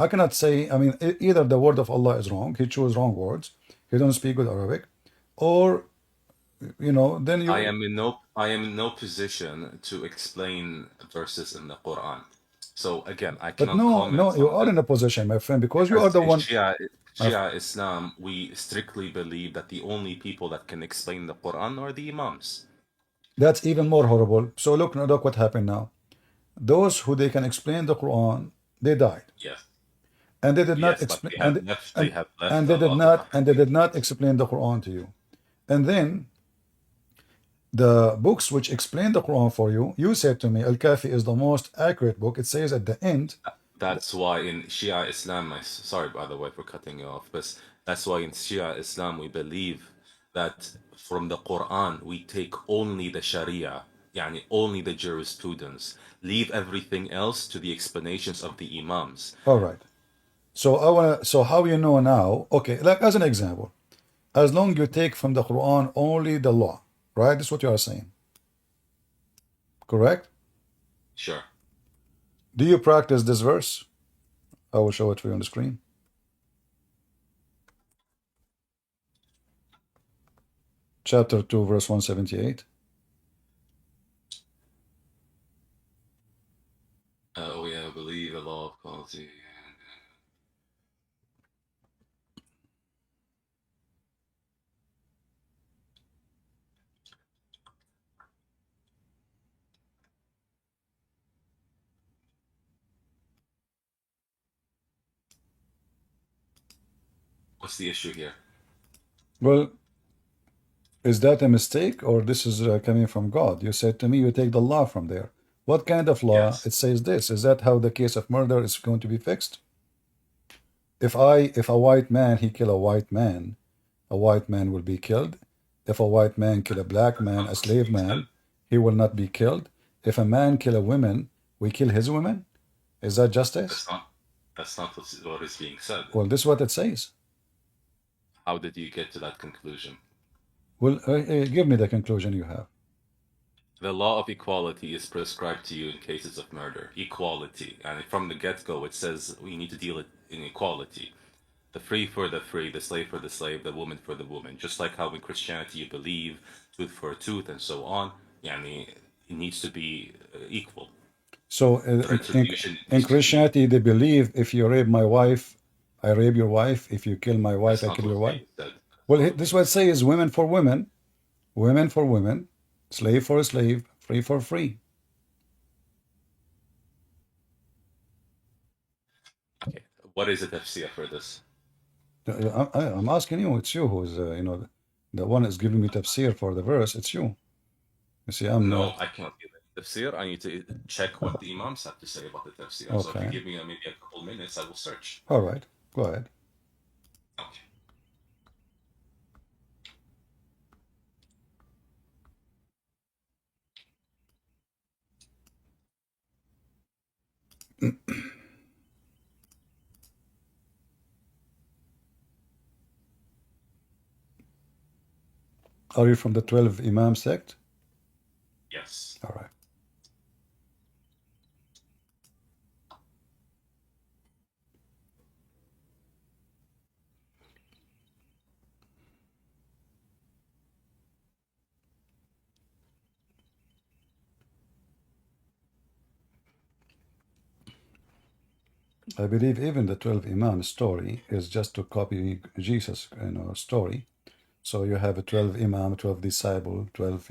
I cannot say, I mean, either the word of Allah is wrong, he chose wrong words, he don't speak good Arabic, or then you I am in no position to explain verses in the Quran. So again, I but cannot no, comment you on are them in a position, my friend, because you are because the in one. Shia Islam, we strictly believe that the only people that can explain the Quran are the Imams. That's even more horrible. So look what happened now. Those who they can explain the Quran, they died, Yes, and they did not yes, but explain, they and have and left they a did lot of not and they ahadith. did not explain the Quran to you. And then the books which explain the Quran for you, you said to me, Al-Kafi is the most accurate book. It says at the end, That's why in Shia Islam, sorry by the way for cutting you off, but that's why in Shia Islam we believe that from the Quran we take only the Sharia, yani only the jurisprudence, leave everything else to the explanations of the Imams. all right. So how you know now? Okay, like as an example, as long you take from the Quran only the law, right? That's what you are saying, correct? Sure. Do you practice this verse? I will show it for you on the screen. Chapter 2, verse 178. What's the issue here? Well, is that a mistake or this is coming from God? You said to me you take the law from there. What kind of law? Yes. It says this. Is that how the case of murder is going to be fixed? If a white man he kill a white man will be killed. If a white man kill a black man, Not a what's slave being said. man, he will not be killed. If a man kill a woman, we kill his women. Is that justice? That's not what is being said. Well, this is what it says. How did you get to that conclusion? Well, give me the conclusion you have. The law of equality is prescribed to you in cases of murder. Equality. And from the get-go, it says we need to deal it in equality. The free for the free, the slave for the slave, the woman for the woman. Just like how in Christianity you believe tooth for a tooth and so on. Yani, it needs to be equal. So in Christianity, they believe if you rape my wife, I rape your wife. If you kill my wife, I kill your wife. Well, this is what it says: women for women, women for women, slave for a slave, free for free. Okay, what is the tafsir for this? I'm asking you. It's you who's the one is giving me tafsir for the verse. It's you. You see, I'm No, not. I cannot give it tafsir. I need to check what the imams have to say about the tafsir. So if Okay. you give me maybe a couple minutes, I will search. All right. Go ahead. Okay. Are you from the 12 Imam sect? Yes. All right. I believe even the 12 Imam story is just to copy Jesus, story. So you have a 12 Imam, 12 disciple, 12,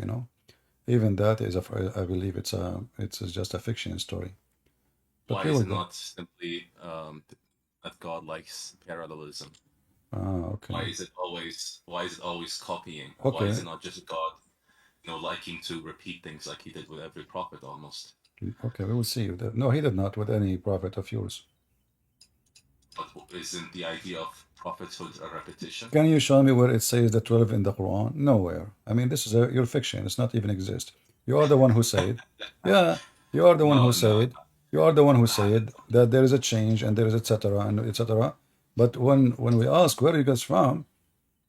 Even that is I believe it's just a fiction story. But Why we is will it go. not simply that God likes parallelism? Okay. Why is it always copying? Okay. Why is it not just God, liking to repeat things like he did with every prophet almost? Okay, we will see. No, he did not with any prophet of yours. But isn't the idea of prophethood a repetition? Can you show me where it says the 12 in the Quran? Nowhere. I mean, this is your fiction. It's not even exist. You are the one who said, yeah, you are the one who said, you are the one who said that there is a change and there is etc. and etc. But when we ask where you get from,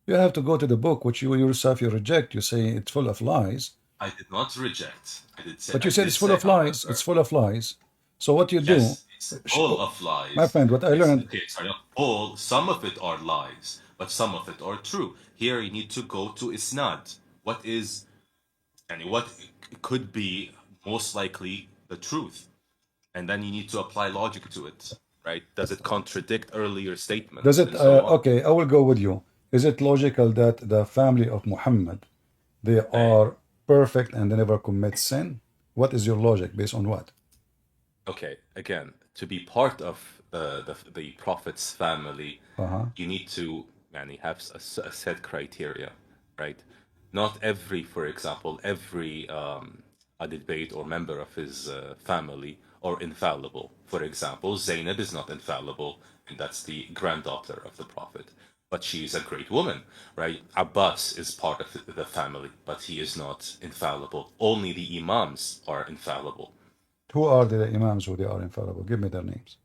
you have to go to the book which you yourself you reject. You say it's full of lies. I did not reject. I did say. But you I said did it's full say, of lies. however, It's full of lies. So what you do, yes, it's full of lies. my friend, what I learned. Okay, sorry, not all. Some of it are lies, but some of it are true. Here you need to go to isnad. What is, and what could be most likely the truth, and then you need to apply logic to it, right? Does it contradict earlier statements? Does it? And so on? Okay, I will go with you. Is it logical that the family of Muhammad, they are perfect and they never commit sin? What is your logic based on what? Okay, again, to be part of the prophet's family, you need to have a set criteria, right? Not every, for example, every debate or member of his family are infallible. For example, Zainab is not infallible, and that's the granddaughter of the prophet. But she is a great woman, right? Abbas is part of the family, but he is not infallible. Only the imams are infallible. Who are the imams who they are infallible? Give me their names.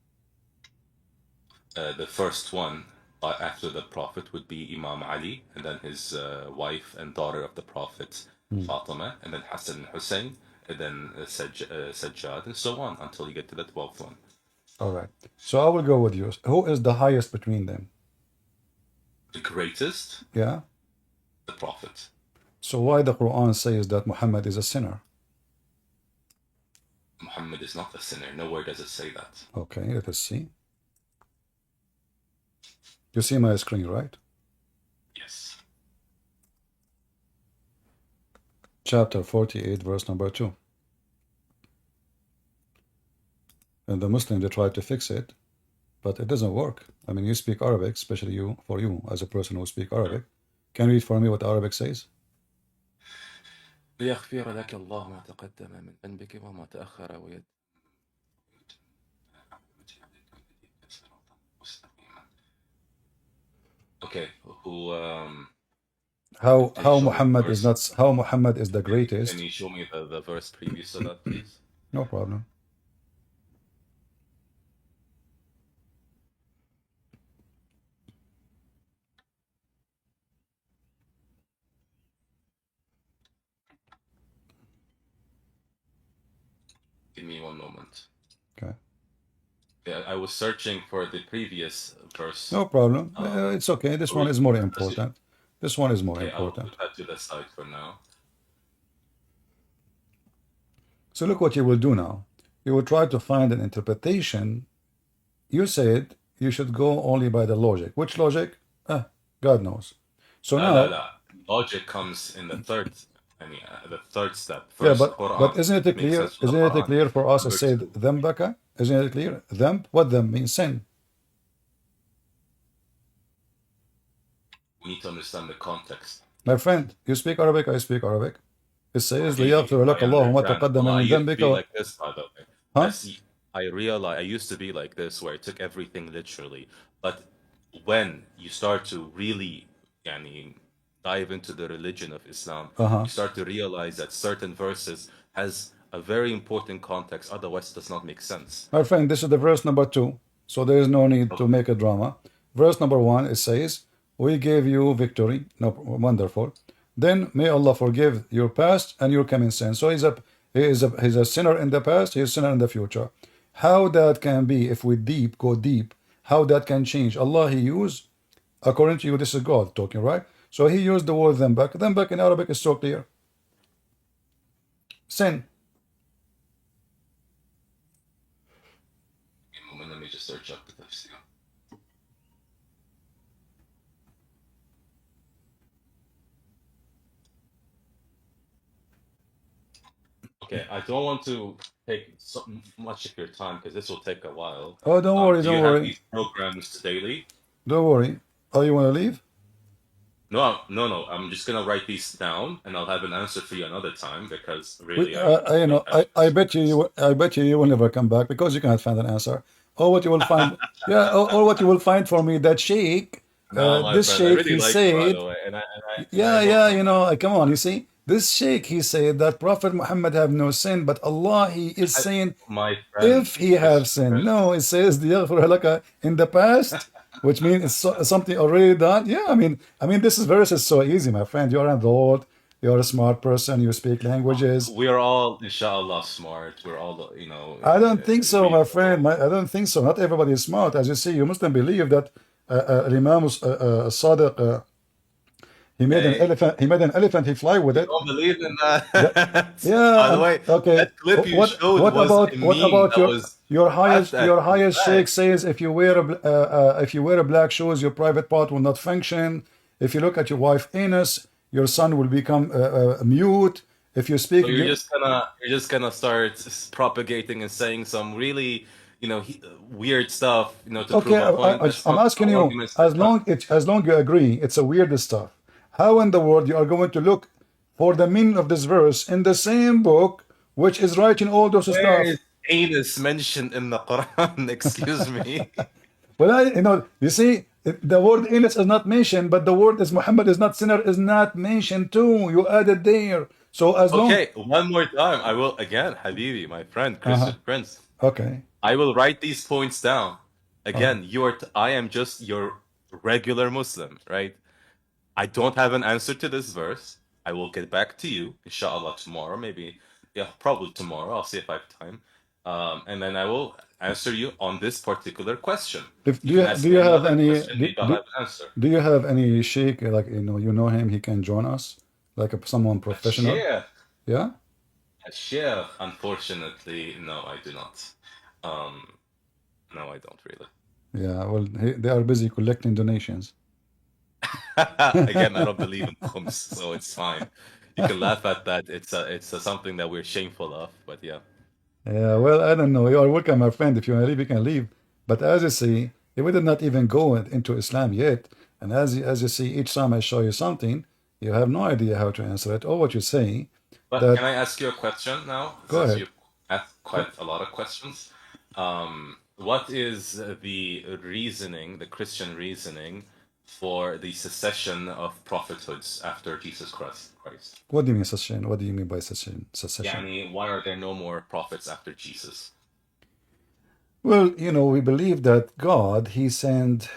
The first one after the prophet would be Imam Ali, and then his wife and daughter of the prophet, Fatima, and then Hassan and Hussein, and then Sajjad, and so on until you get to the 12th one. All right. So I will go with you. Who is the highest between them? The greatest? Yeah. The prophet. So why the Quran says that Muhammad is a sinner? Muhammad is not a sinner. Nowhere does it say that. Okay, let us see. You see my screen, right? Yes. Chapter 48, verse number 2. And the Muslim, they tried to fix it. but it doesn't work. I mean, you speak Arabic, especially for you as a person who speaks Arabic. Can you read for me what Arabic says? ليغفر لك الله ما تقدم من ذنبك وما تأخر ويد. Okay, who How show me the Muhammad is verse? not how Muhammad is the Can greatest? you show me the verse previous to that, please? No problem. Give me one moment. Okay. Yeah, I was searching for the previous verse. No problem. It's okay. This one is more important. This one is more Okay, I'll important. put that to the side for now. So look what you will do now. You will try to find an interpretation. You said you should go only by the logic. Which logic? God knows. So now, logic comes in the third. I mean, the third step. yeah, First, but isn't it clear? Isn't it clear for us to say dhambaka? Isn't it clear? Dhamb. What dhamb means? Sin. We need to understand the context. My friend, you speak Arabic. I speak Arabic. It says Okay, ليغفر لك الله ما تقدم I من used to be ذنبك. like this, by the way. Huh? Yes, I realize I used to be like this, where I took everything literally. But when you start to really, yani, dive into the religion of Islam, you start to realize that certain verses has a very important context. Otherwise, it does not make sense. My friend, this is the verse number 2, so there is no need to make a drama. Verse number 1, it says, "We gave you victory." No, wonderful. Then may Allah forgive your past and your coming sin. So he's a sinner in the past. He's a sinner in the future. How that can be, if we go deep, how that can change? Allah, He used, according to you, this is God talking, right? So He used the word dhambak. Dhambak in Arabic is so clear. Sin. Let me just search up the tafsir. Okay, I don't want to take so much of your time because this will take a while. Oh, don't worry, Do you don't have worry. these programs daily? Don't worry. Oh, you want to leave? No. I'm just gonna write these down, and I'll have an answer for you another time because really, I bet you will never come back because you cannot find an answer. Or what you will find, yeah, or what you will find for me, that sheikh, no, this friend, sheikh, really he like said, you, by the way, come on, you see, this sheikh, he said that Prophet Muhammad have no sin, but Allah, He is saying, my friend, if he have sin. No, it says "Yaghfir laka" in the past, which means it's something already done. Yeah, I mean, this verse is so easy, my friend. You're adult, you're a smart person, you speak languages. We are all, inshallah, smart. We're all, I don't think so, my friend. I don't think so. Not everybody is smart. As you see, you Muslim believe that Imam Sadiq, he made an elephant. He made an elephant. He fly with it. Don't believe in that. Yeah. By the way, okay. that clip you showed what was about a meme your highest that sheikh says if you wear a black shoes, your private part will not function. If you look at your wife anus, your son will become mute. If you speak, So you're just gonna start propagating and saying some really, weird stuff, to prove a point. I'm asking you, as long you agree, it's a weird stuff. How in the world you are going to look for the meaning of this verse in the same book, which is writing all those Where stuff? is anus mentioned in the Quran? Excuse me. Well, you see, the word anus is not mentioned, but the word is Muhammad is not sinner is not mentioned too. You added there. So as long. Okay, one more time. I will again, Habibi, my friend, Christian Prince. Okay. I will write these points down. Again, I am just your regular Muslim, right? I don't have an answer to this verse. I will get back to you, inshallah, tomorrow. Maybe, yeah, probably tomorrow. I'll see if I have time. And then I will answer you on this particular question. Do you have any sheikh, like you know him, he can join us, like someone professional? Yeah. A sheikh, unfortunately, no, I do not. No, I don't really. Yeah, well, they are busy collecting donations. Again, I don't believe in khums, so it's fine. You can laugh at that. It's something that we're shameful of, but yeah. Yeah, well, I don't know. You are welcome, my friend. If you want to leave, you can leave. But as you see, we did not even go into Islam yet. And as you see, each time I show you something, you have no idea how to answer it or what you say. But That can I ask you a question now, go since ahead. you asked quite a lot of questions? What is the reasoning, the Christian reasoning, for the secession of prophethoods after Jesus Christ? What do you mean secession? What do you mean by secession? Yani, why are there no more prophets after Jesus? Well, we believe that God, He sent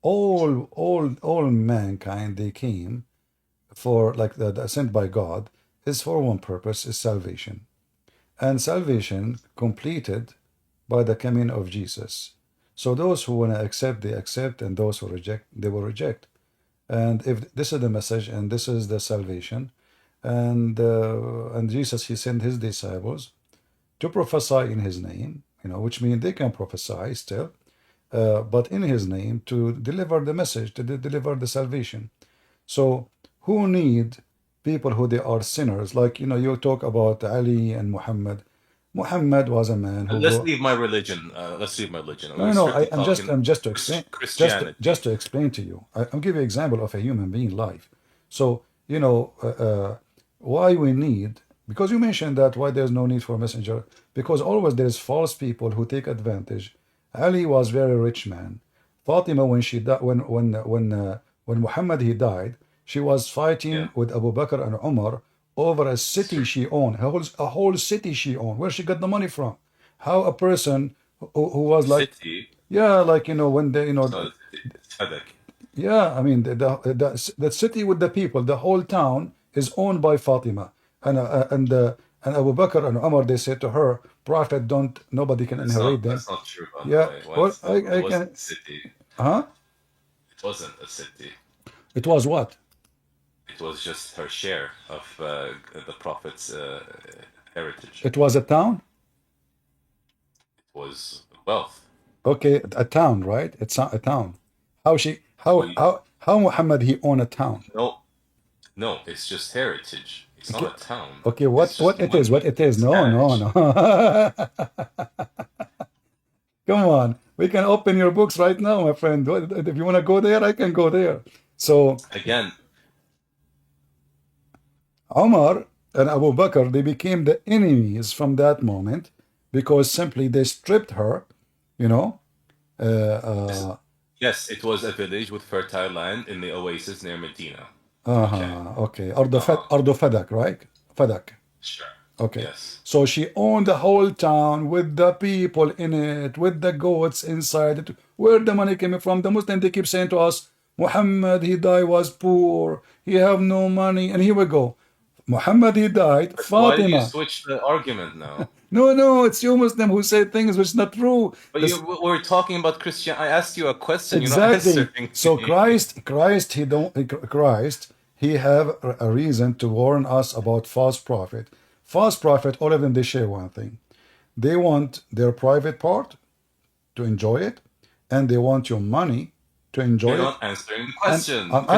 all mankind. They came for like the sent by God is for one purpose: is salvation, and salvation completed by the coming of Jesus. So those who want to accept, they accept, and those who reject, they will reject. And if this is the message and this is the salvation, and Jesus, He sent His disciples to prophesy in His name, which means they can prophesy still, but in His name to deliver the message, to deliver the salvation. So who need people who they are sinners? Like, you talk about Ali and Muhammad. Muhammad was a man who Let's go. leave my religion. Let's leave my religion. No, We're no, strictly I'm just talking to explain, Christianity. just to explain to you. I'll give you an example of a human being life. So why we need, because you mentioned that why there's no need for a messenger, because always there's false people who take advantage. Ali was very rich man. Fatima, when she died, when Muhammad he died, she was fighting Yeah. with Abu Bakr and Umar over a city she owned, a whole city she owned. Where she got the money from? How a person who was like, City. yeah, like when they, So it's Fadak. yeah, I mean the city with the people, the whole town is owned by Fatima, and Abu Bakr and Umar, they said to her, Prophet, don't, nobody can inherit them. That's not true, by the Yeah, way. well, It I wasn't can, a city. huh? It wasn't a city. It was what? It was just her share of the Prophet's heritage. It was a town. It was wealth. Okay, a town, right? It's not a town. How Muhammad he own a town? No, it's just heritage. It's Okay, not a town. okay, It's just what it is? What money. it is? It's No, no, cash. no. Come on, we can open your books right now, my friend. If you want to go there, I can go there. So Again, Omar and Abu Bakr, they became the enemies from that moment because simply they stripped her, you know. yes, it was a village with fertile land in the oasis near Medina. Okay. Ardo Fadak, right? Fadak. Sure. Okay. Yes. So she owned the whole town with the people in it, with the goats inside it. Where the money came from? The Muslims, they keep saying to us, Muhammad, he died, was poor. He have no money. And here we go. Muhammad, he died. Why did you Fatima. switch the argument now? No, it's you Muslim who say things which is not true. But This- we're talking about Christian. I asked you a question. You're not exactly. answering So me. Christ, he have a reason to warn us about false prophet. False prophet, all of them, they share one thing. They want their private part to enjoy it, and they want your money to enjoy You're it. not answering the And question. I'm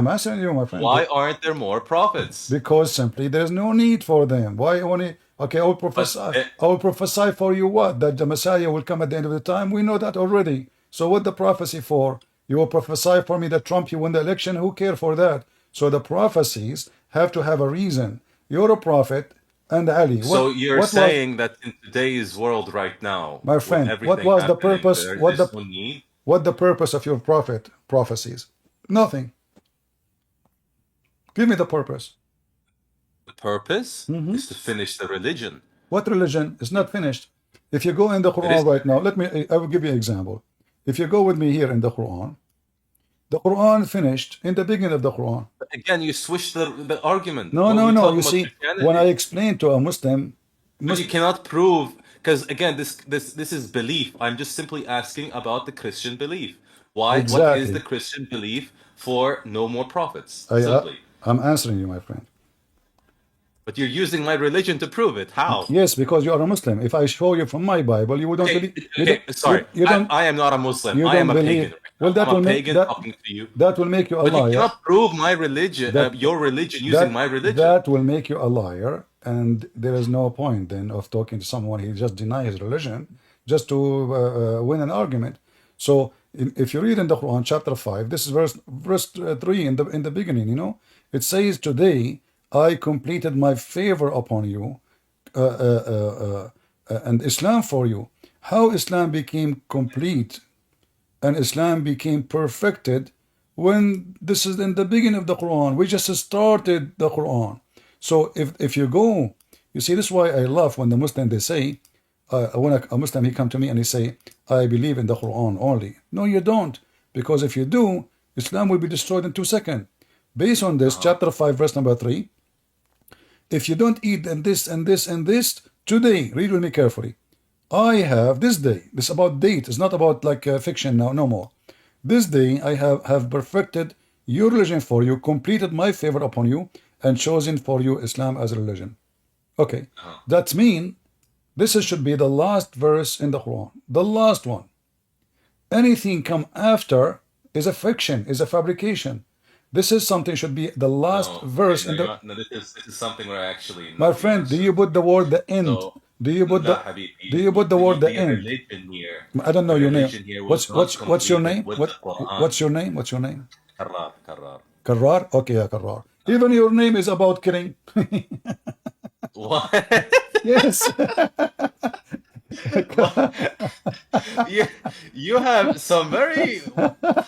answering you, my friend. Why aren't there more prophets? Because simply there's no need for them. Why only? Okay, I will prophesy for you what? That the Messiah will come at the end of the time. We know that already. So what the prophecy for? You will prophesy for me that Trump you win the election. Who care for that? So the prophecies have to have a reason. You're a prophet, and Ali. So you're what saying that in today's world right now, my with friend, what everything was the happening, purpose? there What is no need? the purpose of your prophecies? Nothing. Give me the purpose. The purpose is to finish the religion. What religion is not finished? If you go in the Quran right now, I will give you an example. If you go with me here in the Quran finished in the beginning of the Quran. But again, you switch the argument. No. You see, when I explain to a Muslim, But you cannot prove, because again, this is belief. I'm just simply asking about the Christian belief. What is Exactly. the Christian belief for no more prophets? I'm Simply. answering you, my friend. But you're using my religion to prove it. How? Yes, because you are a Muslim. If I show you from my Bible, you don't believe. Sorry. I am not a Muslim. I am a pagan. Well, that I'm will a make pagan talking to you. that will make you a But liar. you cannot prove my religion, your religion, using my religion. That will make you a liar, and there is no point then of talking to someone who just denies his religion, just to win an argument. So if you read in the Quran, chapter 5, this is verse 3 in the beginning, you know, it says, today I completed my favor upon you and Islam for you. How Islam became complete and Islam became perfected when this is in the beginning of the Quran. We just started the Quran. So if you go, you see, this is why I love when the Muslim, they say, when a Muslim, he come to me and he say, I believe in the Quran only. No, you don't. Because if you do, Islam will be destroyed in 2 seconds. Based on this, chapter 5, verse number 3, if you don't eat and this and this and this, today, read with me carefully. I have this day, this is about date, it's not about like fiction now, no more. This day I have perfected your religion for you, completed my favor upon you, and chosen for you Islam as a religion. Okay, that means this should be the last verse in the Quran, the last one. Anything come after is a fiction, is a fabrication. This is something should be the last verse in the. No, this is something where I actually know My the friend, do answer. you put the word the end? So, Do you put no, the Habibi, do you put the word the end? religion here, I don't know the your name. religion here was What's your not name? completed with the Quran. What's your name? What's your name? Karrar, Karrar. Karrar? Okay, yeah, Karrar. Even your name is about killing. What? Yes. You have some very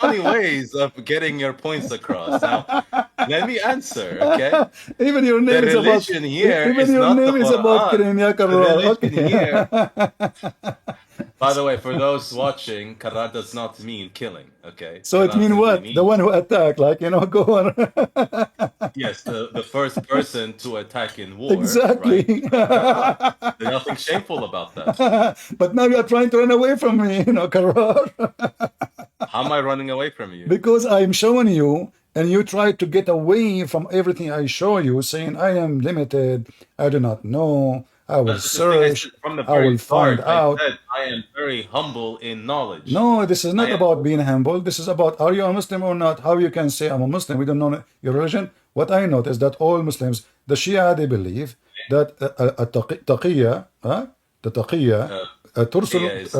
funny ways of getting your points across. Now, let me answer, okay? Even your The name is about religion here even is your not the name is about Quran. killing, yeah, The Karrar. religion Okay. here, by the way, for those watching, Karrar does not mean killing, okay? So it Karrar means simply what? The means, one who attacked, like, you know, go on. yes, the first person to attack in war, Exactly. right? Karrar. There's nothing shameful about that. But now you're trying to run away from me, you know, Karrar. How am I running away from you? Because I'm showing you, and you try to get away from everything I show you, saying, I am limited, I do not know, I will That's the thing I search, said from the I will very find start. I out. said I am very humble in knowledge. No, this is I not am about being humble. This is about, are you a Muslim or not? How you can say I'm a Muslim? We don't know your religion. What I know is that all Muslims, the Shia, they believe that taqiyya, the taqiyya, Taqiyya is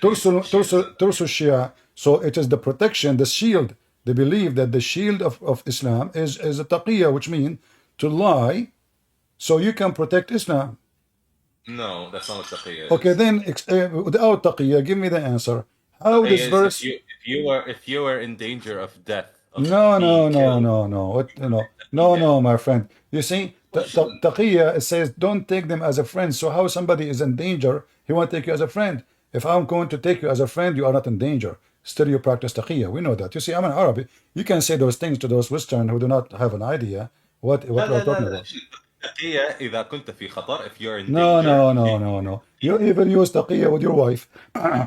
tursul Shia. So it is the protection, the shield. They believe that the shield of Islam is a taqiyya, which means to lie so you can protect Islam. no, that's not what taqiyya is. Okay, then without taqiyya, give me the answer. How Taqiyya this is verse? if you were in danger of death, of No, no, being no, killed, no, no. What, you know, no, no, my friend. You see, taqiyya, it says don't take them as a friend. So how somebody is in danger, he won't take you as a friend. If I'm going to take you as a friend, you are not in danger. Still, you practice taqiyya. We know that. You see, I'm an Arabic. You can say those things to those Western who do not have an idea what لا we're لا talking لا لا about. تقية إذا كنت في خطر, if you're in No, danger, no, no, no, no. You even use taqiyya with your wife.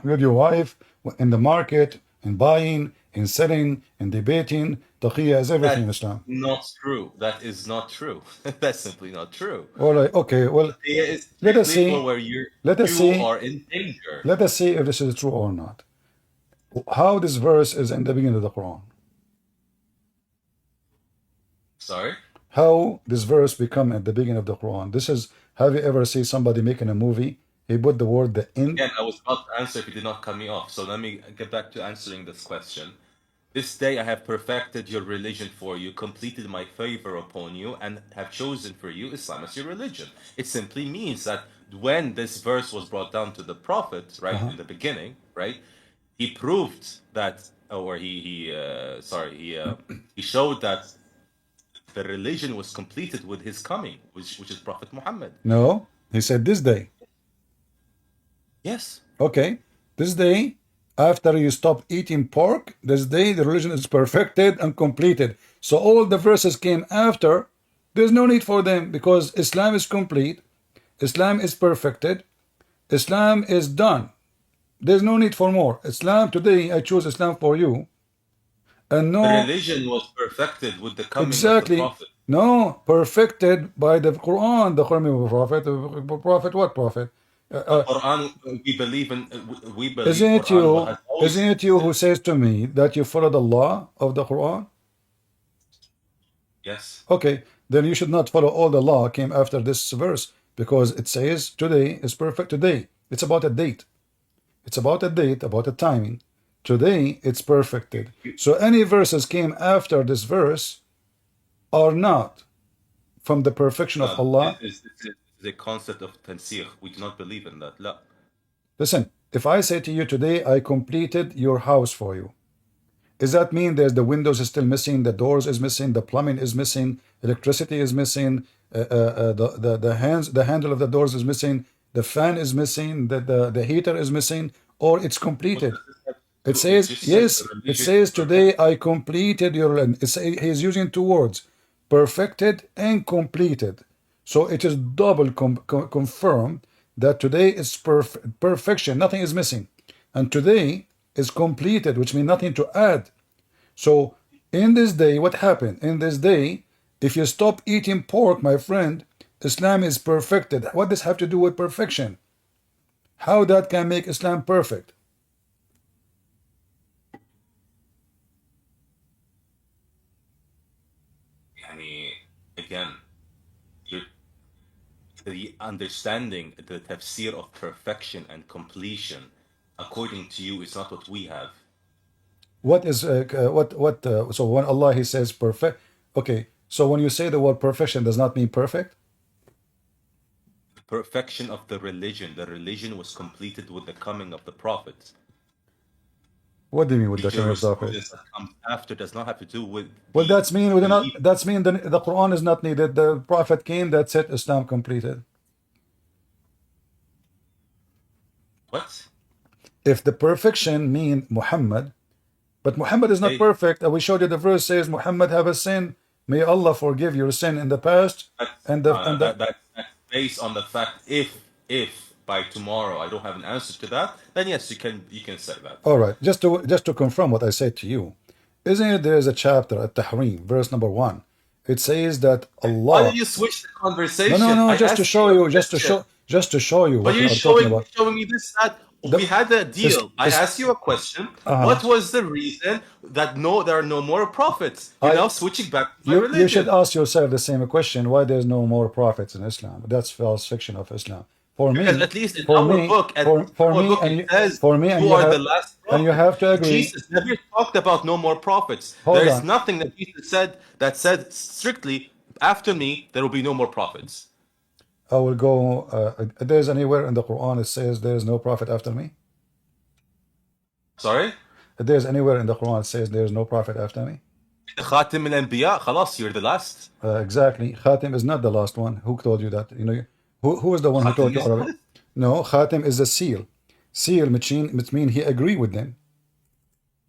With your wife, in the market, in buying, in selling, in debating. Taqiyya is everything in that's Islam. not true. That is not true. That's simply not true. All right, okay, well, Taqiyya is let us strictly for see. where Let us you see. are in danger. Let us see if this is true or not. How this verse is in the beginning of the Quran. Sorry? How this verse become at the beginning of the Quran. This is, have you ever seen somebody making a movie? He put the word the end. Again, I was about to answer if you did not cut me off. So let me get back to answering this question. This day I have perfected your religion for you, completed my favor upon you, and have chosen for you Islam as your religion. It simply means that when this verse was brought down to the Prophet, right, in the beginning, right, he proved that, or he showed that the religion was completed with his coming, which is Prophet Muhammad. No, he said this day. Yes. Okay, this day, after you stop eating pork, this day the religion is perfected and completed. So all the verses came after. There's no need for them because Islam is complete. Islam is perfected. Islam is done. There's no need for more. Islam, today I choose Islam for you. And no, The religion was perfected with the coming exactly. of the Prophet. No, perfected by the Quran. The Quran of Prophet. Prophet, what prophet? Quran, we believe Isn't it Quran you? has always Isn't it you who says to me that you follow the law of the Quran? Yes. Okay, then you should not follow all the law came after this verse because it says today is perfect. Today, it's about a date. It's about a date, about a timing. Today, it's perfected. So any verses came after this verse are not from the perfection of Allah. This is the concept of tansir. We do not believe in that. لا. Listen, if I say to you today, I completed your house for you, does that mean there's the windows is still missing, the doors is missing, the plumbing is missing, electricity is missing, the handle of the doors is missing, the fan is missing, the heater is missing, or it's completed? It says, yes, it says today I completed your land. He's using two words, perfected and completed. So it is double confirmed that today is perfection, nothing is missing. And today is completed, which means nothing to add. So in this day, what happened? In this day, if you stop eating pork, my friend, Islam is perfected. What does have to do with perfection? How that can make Islam perfect? Again, the understanding, the tafsir of perfection and completion, according to you, is not what we have. What is so when Allah he says perfect, okay, so when you say the word perfection does not mean perfect? Perfection of the religion was completed with the coming of the prophet. What do you mean with The the coming of the prophet? jurisprudence that comes after does not have to do with Well, that's mean we do not, belief. that's mean the Quran is not needed. The prophet came, that's it, Islam completed. What? If the perfection mean Muhammad, but Muhammad is not Hey, perfect, we showed you the verse says Muhammad have a sin, may Allah forgive your sin in the past, and that's based on the fact if by tomorrow I don't have an answer to that, then yes, you can say that. all right, just to confirm what I said to you, isn't it there is a chapter at Tahrim, verse number 1, it says that Why Allah, did you switch the conversation? no, I just to asked show you a you, just to show you But what we you're are talking about. showing me this, that The, we had a deal. I it's, asked you a question. uh-huh. What was the reason that there are no more prophets? You're now switching back to my You should religion. ask yourself the same question: why there's no more prophets in Islam? That's false fiction of Islam. For Because me, at least in for our me, book, it says for me, you are the last and you prophet. have to agree. Jesus never talked about no more prophets. Hold There is on. nothing that Jesus said that said strictly after me there will be no more prophets. I will go. There's anywhere in the Quran it says there is no prophet after me. Sorry? There's anywhere in the Quran it says there is no prophet after me. خاتم الأنبياء خلاص, you're the last. Exactly. Khatim is not the last one. Who told you that? You know, who is the one who خاتم told you is Arabic? last. No, Khatim is a seal. Seal, which mean he agree with them.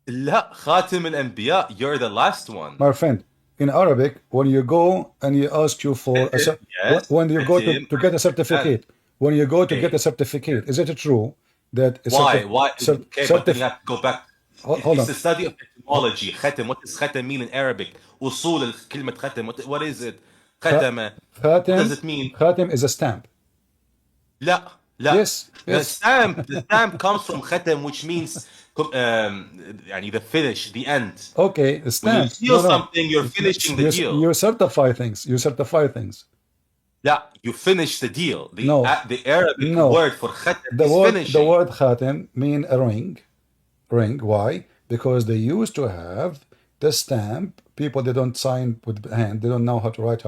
لا, خاتم الأنبياء, you're the last one. My friend, in Arabic, when you go and you ask you for a Yes, when you go خاتم. to get a certificate, when you go to Okay. get a certificate, is it true that a Why? Okay, but then you have to go back. hold It's on. the study of etymology. ختم. What does ختم mean in Arabic? أصول كلمة ختم. What is it? ختم. What does it mean? Khatim is a stamp. لا. لا. Yes. The stamp comes from ختم, which means يعني the finish, the end. Okay, the When stamp. you seal something, you're finishing the deal. You certify things. You certify things. Yeah, you finish the deal. The Arabic word for ختم is finishing. The word khatim mean a ring. Ring. Why? Because they used to have the stamp. People they don't sign with hand. They don't know how to write,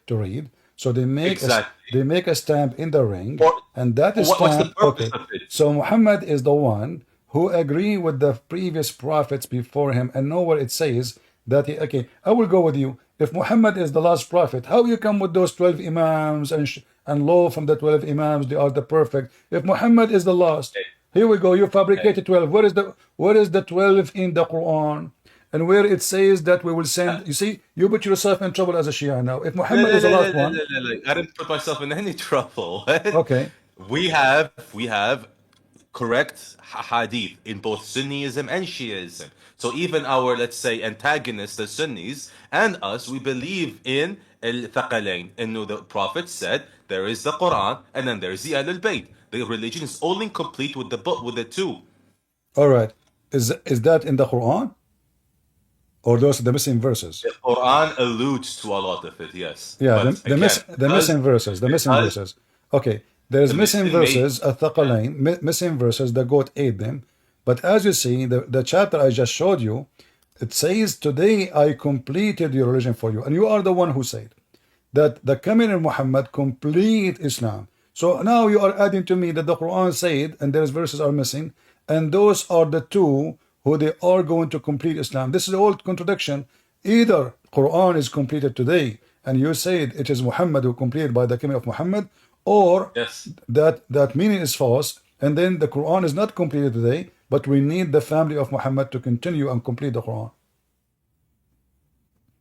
to read. So they make a stamp in the ring, and that is what's the purpose of it? So Muhammad is the one who agree with the previous prophets before him, and nowhere it says that he. Okay, I will go with you. If Muhammad is the last prophet, how you come with those 12 imams and law from the 12 imams? They are the perfect. If Muhammad is the last, here we go. You fabricated 12. Where is the 12 in the Quran? And where it says that we will send, you see, you put yourself in trouble as a Shia now. If Muhammad is the last one, I didn't put myself in any trouble. Okay. We have correct hadith in both Sunniism and Shiism. So even our, let's say, antagonists, the Sunnis, and us, we believe in al-Thaqalain. And the Prophet said there is the Quran and then there's the Ahlul Bayt. The religion is only complete with the book, with the two. All right. Is that in the Quran? Or those are the missing verses? The Quran alludes to a lot of it, yes. Yeah, But the missing verses. Okay. There's The missing Muslim made verses, الثقلين, missing verses, the goat ate them. But as you see, the chapter I just showed you, it says, today I completed your religion for you. And you are the one who said that the coming of Muhammad complete Islam. So now you are adding to me that the Quran said, and there's verses are missing, and those are the two who they are going to complete Islam. This is all contradiction. Either Quran is completed today, and you said it is Muhammad who completed by the coming of Muhammad, or yes. that meaning is false, and then the Quran is not completed today, but we need the family of Muhammad to continue and complete the Quran,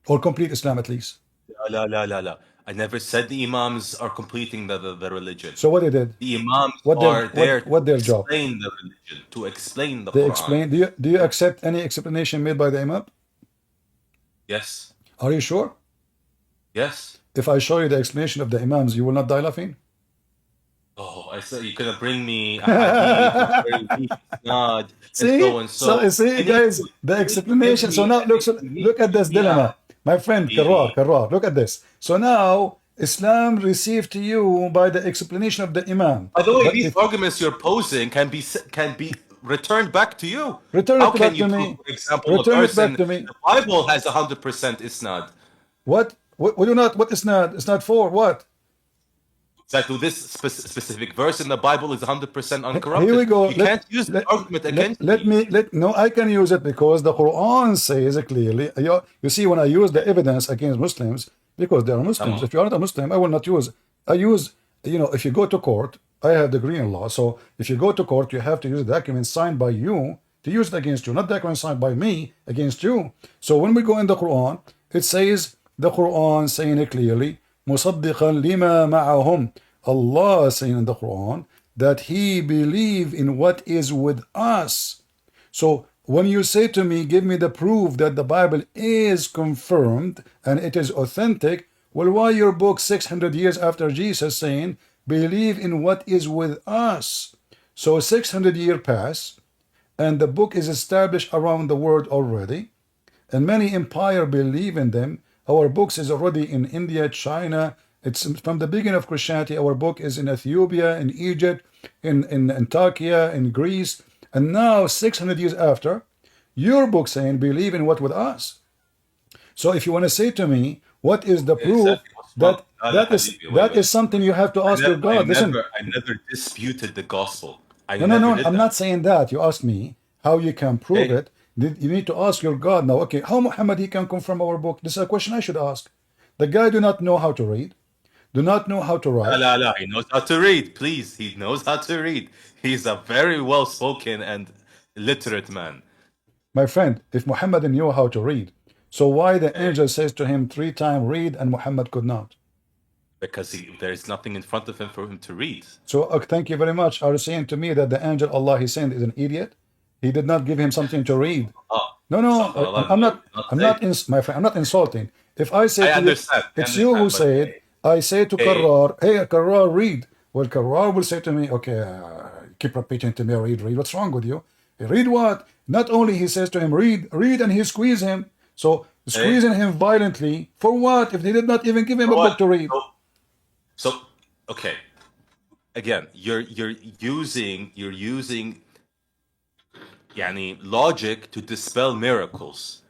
or complete Islam at least. La. I never said the Imams are completing the religion. So what they did? The Imams What are there to their job? explain the religion, to explain the They Quran. explain. Do you accept any explanation made by the Imam? Yes. Are you sure? Yes. If I show you the explanation of the Imams, you will not die laughing? Oh, I said you're gonna bring me a hadith, very weak isnad, See, and so and so. see, guys, the explanation. So now look at this dilemma, my friend Karrar. Look at this. So now Islam received to you by the explanation of the Imam. By the way, But these arguments you're posing can be returned back to you. return How it can back you to prove, me. for example, a Return it person back to me. the Bible has 100% isnad? What? What do not? What is not? It's not for what? That to this specific verse in the Bible is 100% uncorrupted. Here we go. You can't use the argument against me. No, I can use it because the Quran says it clearly. You see, when I use the evidence against Muslims, because they are Muslims. If you are not a Muslim, I will not use. I use, if you go to court, I have degree in law. So if you go to court, you have to use a document signed by you to use it against you, not document signed by me against you. So when we go in the Quran, it says, the Quran saying it clearly, مُصَدِّقًا لِمَا مَعَهُمْ. Allah saying in the Quran that He believe in what is with us. So when you say to me, give me the proof that the Bible is confirmed and it is authentic, well, why your book 600 years after Jesus saying, believe in what is with us? So 600 years pass, and the book is established around the world already, and many empire believe in them. Our books is already in India, China. It's from the beginning of Christianity. Our book is in Ethiopia, in Egypt, in Turkey, in Greece. And now, 600 years after, your book saying, believe in what with us. So if you want to say to me, what is the proof that is something you have to ask your God. Listen, I never disputed the gospel. No, I'm not saying that. You ask me how you can prove it. You need to ask your God now. Okay, how Muhammad he can confirm our book? This is a question I should ask. The guy do not know how to read, do not know how to write. He knows how to read. Please, he knows how to read. He's a very well-spoken and literate man. My friend, if Muhammad knew how to read, so why the angel says to him 3 times, read, and Muhammad could not? Because there is nothing in front of him for him to read. So thank you very much. Are you saying to me that the angel Allah he sent is an idiot? He did not give him something to read. No, I'm not insulting. If I say to you, it's you who said, I say to Karrar, hey, Karrar, read. Well, Karrar will say to me, okay, keep repeating to me, read. What's wrong with you? Read what? Not only he says to him, read, and he squeeze him. So squeezing him violently, for what? If they did not even give him a book to read. So okay. Again, you're using logic to dispel miracles.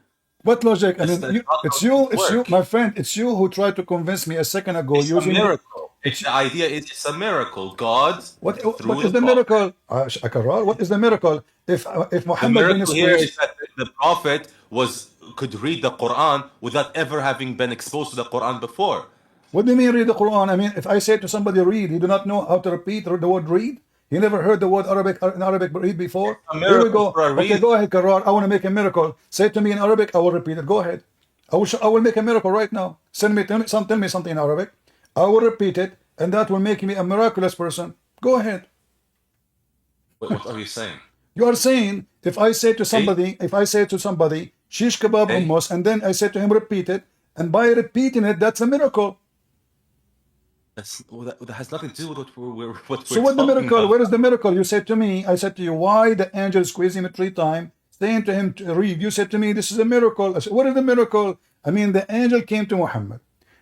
What logic? I mean, it's you, my friend. It's you who tried to convince me a second ago it's using a miracle. The idea is it's a miracle. God. What is the miracle? What is the miracle? If Muhammad the miracle here is that the Prophet could read the Quran without ever having been exposed to the Quran before. What do you mean read the Quran? I mean, if I say to somebody read, he do not know how to repeat the word read. He never heard the word Arabic read before. Here we go. Okay, go ahead, Karrar. I want to make a miracle. Say it to me in Arabic. I will repeat it. Go ahead. I will make a miracle right now. Tell me something in Arabic. I will repeat it, and that will make me a miraculous person. Go ahead. What are you saying? You are saying if I say to somebody, shish kebab hummus, and then I say to him repeat it, and by repeating it, that's a miracle. That has nothing to do with what we're so what the miracle? About. Where is the miracle? You said to me, I said to you, why the angel squeezed him 3 times, saying to him to read. You said to me, this is a miracle. I said, what is the miracle? I mean, the angel came to Muhammad.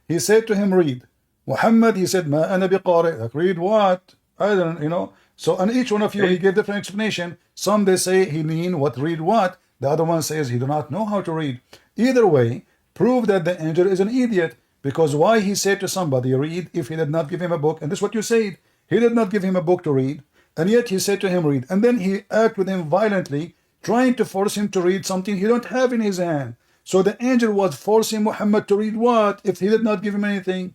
He said to him, read. Muhammad, he said, ma ana biqari. Like, read what? I don't, So, and each one of you, he gave different explanation. Some they say he mean what read what. The other one says he do not know how to read. Either way, prove that the angel is an idiot. Because why he said to somebody read if he did not give him a book? And this is what you said. He did not give him a book to read, and yet he said to him read. And then he acted with him violently, trying to force him to read something he don't have in his hand. So the angel was forcing Muhammad to read what if he did not give him anything?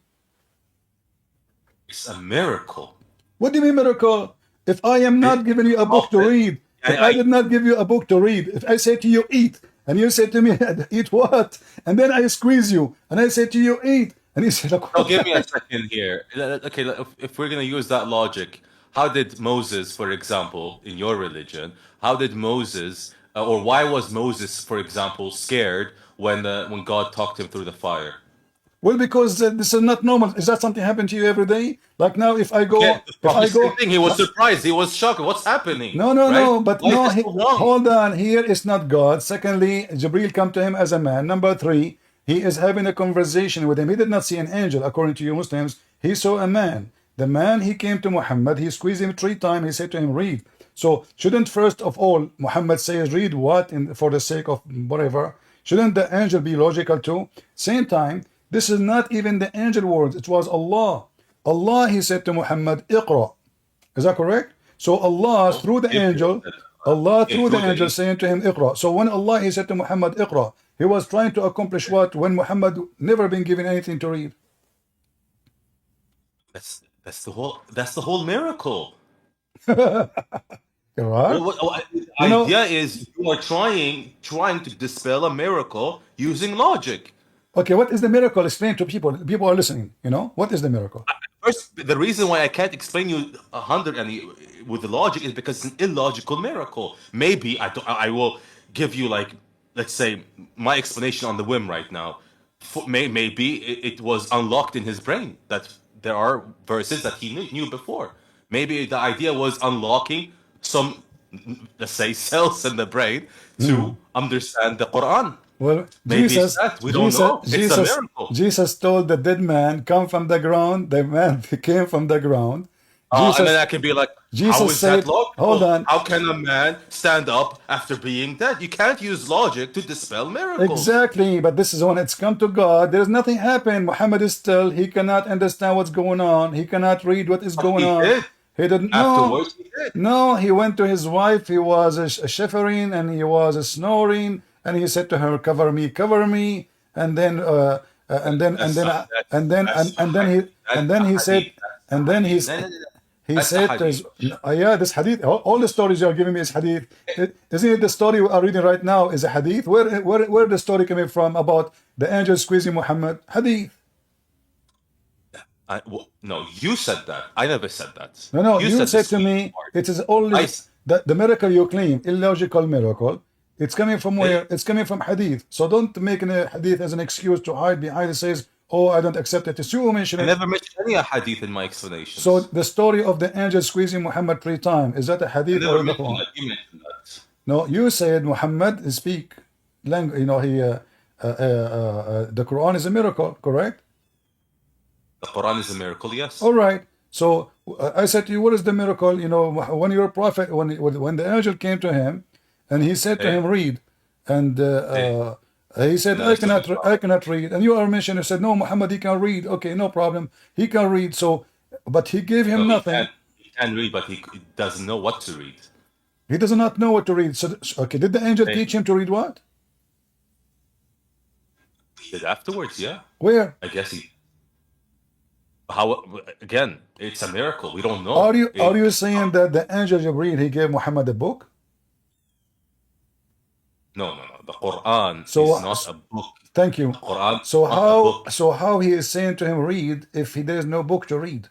It's a miracle. What do you mean miracle? If I am not giving you a book to read, if I did not give you a book to read, if I say to you eat, and you say to me eat what? And then I squeeze you, and I say to you eat, and you say like, Oh, give me a second here. Okay, if we're gonna use that logic, how did Moses, for example, in your religion, how did Moses, or why was Moses, for example, scared when God talked him through the fire? Well, because this is not normal. Is that something happen to you every day? Like now, if I go, Yeah, if I same go, thing. He was surprised. He was shocked. What's happening? no, no, Right? no, but Why no, is this so long? hold on. Here is not God. Secondly, Jibril come to him as a man. Number three, he is having a conversation with him. He did not see an angel, according to you Muslims. He saw a man. The man, he came to Muhammad. He squeezed him 3 times. He said to him, read. So shouldn't first of all Muhammad says read what for the sake of whatever? Shouldn't the angel be logical too? Same time, this is not even the angel words. It was Allah. Allah, he said to Muhammad, Iqra. Is that correct? So Allah through the angel, Allah through the angel saying to him, Iqra. So when Allah, he said to Muhammad, Iqra, he was trying to accomplish what? When Muhammad never been given anything to read. That's the whole miracle. Right? The idea is you are trying to dispel a miracle using logic. Okay, what is the miracle? Explain to people. People are listening. What is the miracle? First, the reason why I can't explain you 100 and with the logic is because it's an illogical miracle. Maybe I will give you like, let's say, my explanation on the whim right now. Maybe it was unlocked in his brain that there are verses that he knew before. Maybe the idea was unlocking some, let's say, cells in the brain to understand the Quran. Well, Maybe Jesus, it's that. We don't know. It's a miracle. Jesus told the dead man, come from the ground. The man came from the ground. And then I can be like, how is that logical? Hold on. How can a man stand up after being dead? You can't use logic to dispel miracles. Exactly, but this is when it's come to God. There's nothing happened. Muhammad is still, he cannot understand what's going on. He cannot read what is going on. Did. He didn't know. Afterwards, he did. No, he went to his wife. He was shivering and he was snoring, and he said to her, "Cover me, cover me." And then he said to his, yeah, this hadith. All the stories you are giving me is hadith. Isn't it the story we are reading right now is a hadith? Where the story coming from about the angel squeezing Muhammad? Hadith. No, you said that. I never said that. No, you said to me, it is only the miracle you claim, illogical miracle. It's coming from where? It's coming from hadith. So don't make a hadith as an excuse to hide behind. It says, oh, I don't accept it. It's you who mentioned it. I never mentioned any hadith in my explanation. So the story of the angel squeezing Muhammad 3 times, is that a hadith or the Quran? You mentioned that. No, you said Muhammad speak language. The Quran is a miracle, correct? The Quran is a miracle, yes. All right. So I said to you, what is the miracle? When your prophet, when the angel came to him, and he said to him, read, and he said, I cannot read. And you are mentioning, said, no, Muhammad, he can read. Okay, no problem. He can read. So, but he gave him nothing. He can read, but he doesn't know what to read. He does not know what to read. So, okay, did the angel teach him to read what? He did afterwards, yeah. Where? I guess he. How again? It's a miracle. We don't know. Are you saying that the angel Jibreel, he gave Muhammad a book? No. The Quran is not a book. Thank you. The Quran. So how he is saying to him read if there is no book to read?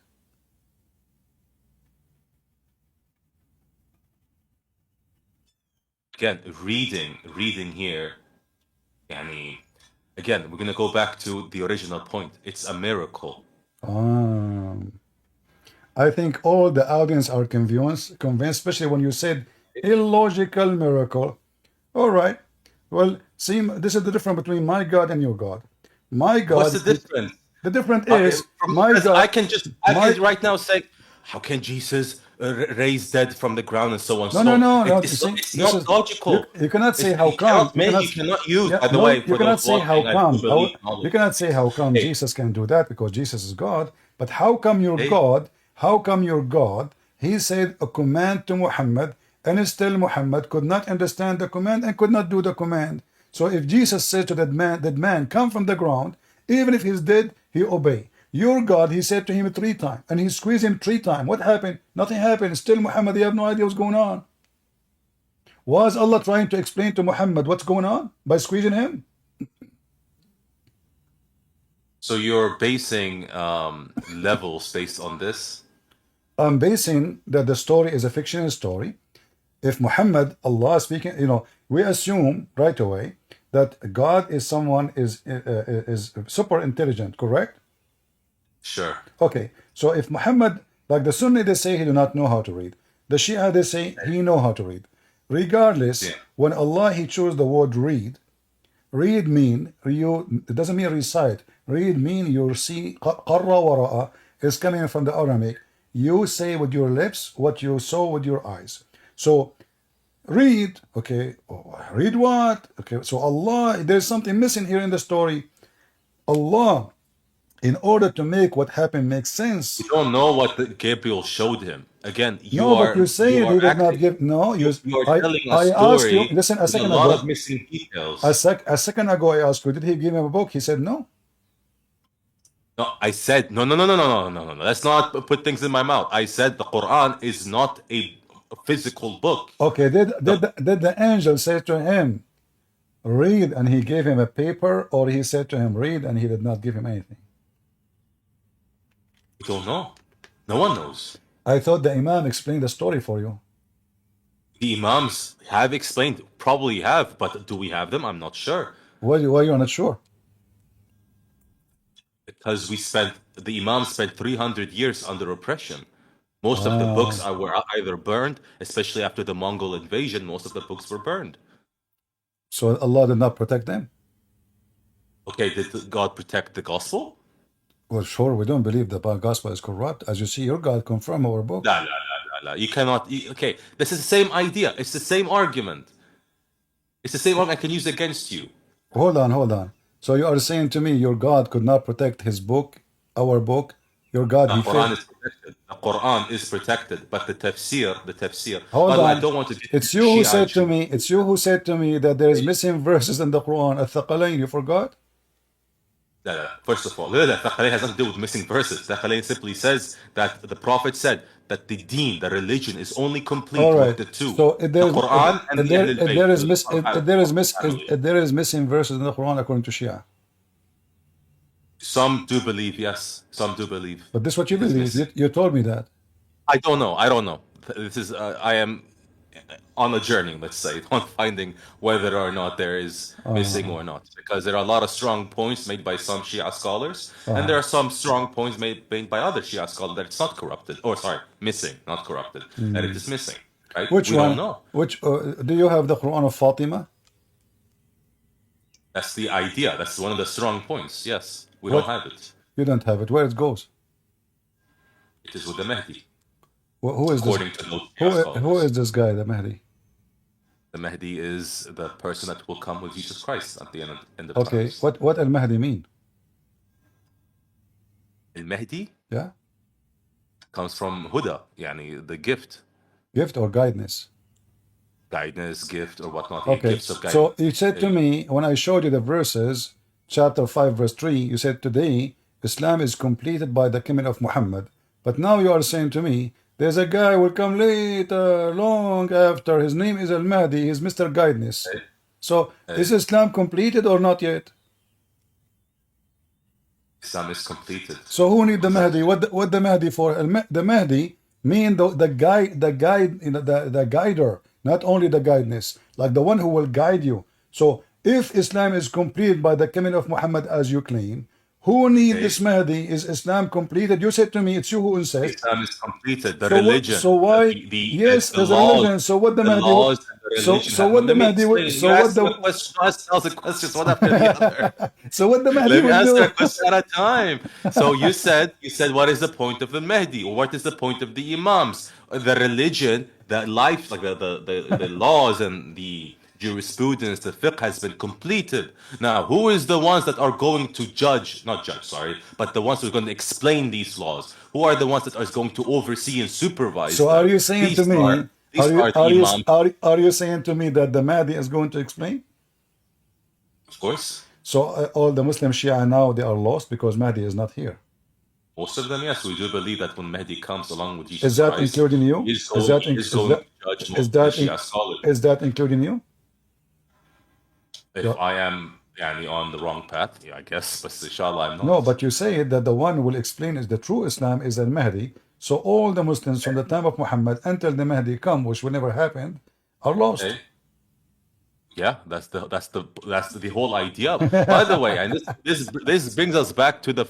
Again, reading here. Again, we're gonna go back to the original point. It's a miracle. I think all the audience are convinced, especially when you said illogical miracle. All right. Well, see, this is the difference between my God and your God. My God. What's the difference? The difference is my God. I can right now say, how can Jesus raise dead from the ground and so on? No, no, So no, no. it's See, it's this not is you. logical. You cannot say how You come. cannot make, you cannot use, Yeah, by the no, way, you for cannot those say how watching, I do come. believe in all You of cannot say these. how come Hey, Jesus can do that because Jesus is God. But how come your hey, God? How come your God? He said a command to Muhammad, and still Muhammad could not understand the command and could not do the command. So if Jesus said to that man, come from the ground, even if he's dead, he obey. Your God, he said to him 3 times, and he squeezed him 3 times. What happened? Nothing happened. Still Muhammad, you have no idea what's going on. Was Allah trying to explain to Muhammad what's going on by squeezing him? so you're basing levels based on this? I'm basing that the story is a fictional story. If Muhammad, Allah speaking, we assume right away that God is someone is super intelligent, correct? Sure. Okay, so if Muhammad, like the Sunni, they say he do not know how to read. The Shia, they say he know how to read. Regardless, Yeah. when Allah he chose the word read, read mean you. It doesn't mean recite. Read mean you see. Qarra wara'a is coming from the Aramaic. You say with your lips what you saw with your eyes. So read, okay. Read what? Okay. So Allah, there's something missing here in the story. Allah, in order to make what happened make sense. You don't know what Gabriel showed him. Again, No, but you say you he are did not acting. give. No, You are telling a I asked you. story Listen, a with a second lot ago. of missing details. A second ago, I asked you, did he give him a book? He said no. No, I said no. Let's not put things in my mouth. I said the Quran is not a physical book. Okay, The, did the angel say to him, read, and he gave him a paper, or he said to him, read, and he did not give him anything? we don't know. No one knows. I thought the Imam explained the story for you. The Imams have explained, probably have, but do we have them? I'm not sure. Why you are not sure? Because the Imams spent 300 years under oppression. Most of the books were either burned, especially after the Mongol invasion, most of the books were burned. So Allah did not protect them? Okay, did God protect the gospel? Well, sure, we don't believe the gospel is corrupt. As you see, your God confirmed our book. La. You cannot. Okay, this is the same idea. It's the same argument. It's the same argument I can use against you. Hold on. So you are saying to me your God could not protect his book, our book? Your God, The he Quran failed. is protected. The Quran is protected, but the tafsir. Hold By the way, I on. don't want to get It's into you who Shia said to Jew. me, that there is missing verses in the Quran. Al-Thaqalain, you forgot? First of all, the Thaqalain has nothing to do with missing verses. The Thaqalain simply says that the Prophet said that the deen, the religion, is only complete All with right. the two, So if the there is Quran and the Ahlul if Bayt. there is miss if there is miss Family. if there is missing verses in the Quran according to Shia. Some do believe, yes. Some do believe But this is what you it is believe. missing. You told me that. I don't know. This is I am on a journey, let's say, on finding whether or not there is missing or not, because there are a lot of strong points made by some Shia scholars, and there are some strong points made by other Shia scholars that it's not corrupted, or sorry, missing, not corrupted, that it is missing. Right? Which We one? don't know. Which do you have the Quran of Fatima? That's the idea. That's one of the strong points. Yes, we don't What? have it. You don't have it. Where it goes? It is with the Mahdi, Who is this? according to those Shia Who scholars. is this guy, the Mahdi? The Mahdi is the person that will come with Jesus Christ at the end of Okay. times. What Al Mahdi mean? Al-Mahdi Yeah, comes from Huda, yani the gift, gift or guidance. guidance, gift, or whatnot. Okay. Gifts of guidance. So you said to me when I showed you the verses, chapter 5, verse 3, you said today Islam is completed by the coming of Muhammad. But now you are saying to me there's a guy will come later, long after. His name is Al Mahdi. He's Mr. Guidance. So is Islam completed or not yet? Islam is completed. So who need the Mahdi? What the Mahdi for? The Mahdi mean the guide, the guider, not only the guidance, like the one who will guide you. So if Islam is complete by the coming of Muhammad as you claim, Who need Okay. this Mahdi? Is Islam completed? You said to me, it's you who insist. Islam is completed. The So what? religion, So why? Yes, the as a laws, religion. So what the the Mahdi? laws and the religion. So what Let the me Mahdi? explain. So You what asked the? me a question. Ask the questions one after the other. So what the Mahdi Let me will answer a do? question at a time. So you said, what is the point of the Mahdi? Or what is the point of the Imams? The religion, the life, like the laws and the jurisprudence, the fiqh has been completed. Now, who is the ones that are going to not judge, sorry, but the ones who are going to explain these laws? Who are the ones that are going to oversee and supervise So are them? you saying to These me? are the Imams, Are you saying to me that the Mahdi is going to explain? of course. So all the Muslim Shia now they are lost because Mahdi is not here. Most of them, yes, we do believe that when Mahdi comes along with Is Jesus that Christ, including you? he is Is going, that he is going to judge most of the Shia scholars. is that including you? If I am on the wrong path, yeah, I guess, but inshallah I'm No, not. but you say that the one who will explain is the true Islam is al Mahdi. So all the Muslims from the time of Muhammad until the Mahdi come, which will never happen, are lost. Okay. Yeah, that's the whole idea. By the way, and this brings us back to the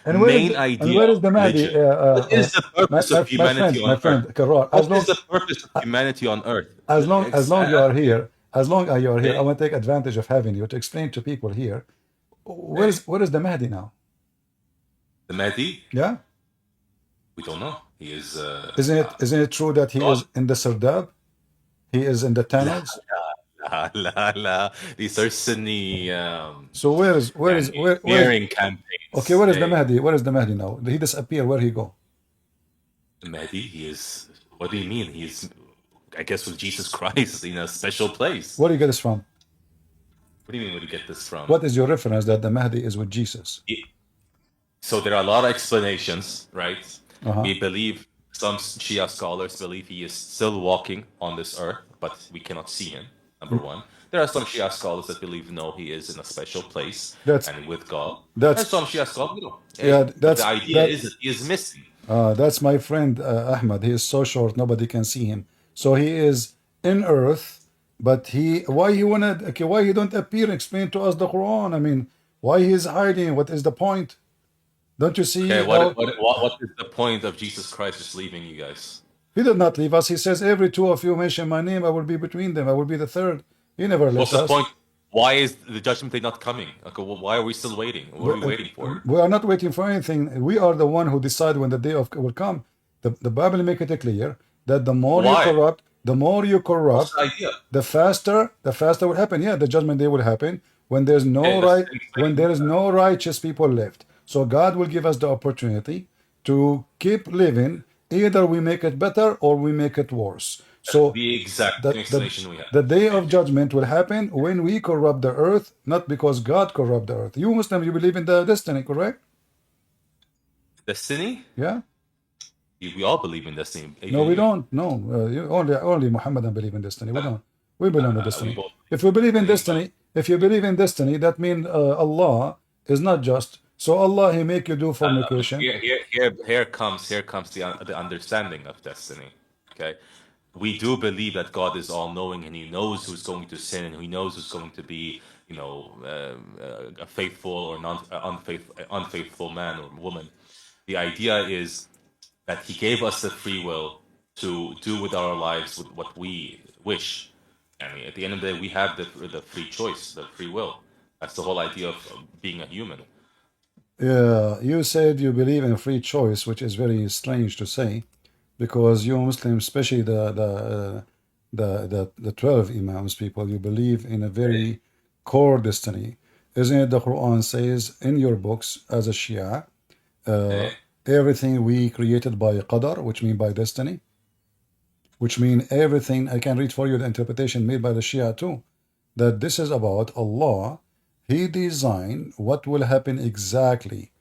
And main idea where of is the Mahdi? religion. What is the purpose of humanity My on earth? friend, Karrar, What is the purpose of humanity on earth? as long you are here, as long as you are here, I Okay. want to take advantage of having you to explain to people here. Where is the Mahdi now? The Mahdi? Yeah, We don't know. He is isn't it true that he God. is in the Sardab? He is in the tunnels. La. These are Sunni So where is smearing campaigns. okay? Where is the Okay. Mahdi? Where is the Mahdi now? Did he disappear? Where he go? The Mahdi, he is. What do you mean? He's, I guess, with Jesus Christ in a special place. Where do you get this from? What do you mean? Where do you get this from? What is your reference that the Mahdi is with Jesus? So there are a lot of explanations, right? Uh-huh. We believe some Shia scholars believe he is still walking on this earth, but we cannot see him. Number one. There are some Shia scholars that believe no, he is in a special place and with God. And some Shia scholars, but the idea is that he is missing. That's my friend Ahmad. He is so short, nobody can see him. So he is in earth, but why he don't appear and explain to us the Quran? I mean, why he is hiding? What is the point? Don't you see? Okay, what is the point of Jesus Christ just leaving you guys? He did not leave us. He says, every two of you mention my name, I will be between them. I will be the third. He never left What's us. the point? Why is the judgment day not coming? Okay, well, why are we still waiting? What are we waiting for? We are not waiting for anything. We are the one who decide when the day of will come. The Bible make it clear that the more you corrupt, What's the idea? the faster will happen. Yeah, the judgment day will happen when there's no righteous people left. So God will give us the opportunity to keep living. Either we make it better or we make it worse. So the exact explanation we have. the day of judgment will happen when we corrupt the earth, not because God corrupt the earth. You Muslim, you believe in the destiny, correct? Destiny? Yeah. We all believe in destiny. No, we don't. No, only Muhammadan believe in destiny. We don't. We believe in destiny. If we believe in destiny, that means Allah is not just. So Allah, He make you do fornication. Here comes the understanding of destiny. Okay, we do believe that God is all knowing and He knows who's going to sin and He knows who's going to be, a faithful or unfaithful man or woman. The idea is that He gave us the free will to do with our lives with what we wish. I mean, at the end of the day, we have the free choice, the free will. That's the whole idea of being a human. Yeah, you said you believe in free choice, which is very strange to say, because you Muslims, especially the 12 Imams people, you believe in a very core destiny. Isn't it the Quran says in your books as a Shia, everything we created by qadar, which mean by destiny, which mean everything, I can read for you the interpretation made by the Shia too, that this is about Allah. He designed what will happen exactly,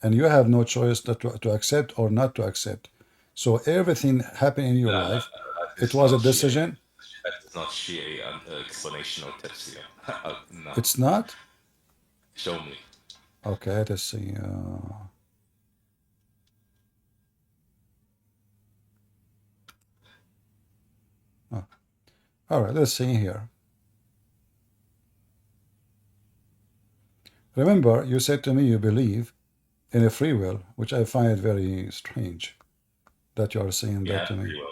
and you have no choice to accept or not to accept. So everything happened in your life. It was a decision. That's not Shia explanation or tafsir. No. It's not? Show me. Okay, let's see. All right, let's see here. Remember, you said to me you believe in a free will, which I find very strange that you are saying that Yeah, to me. free will.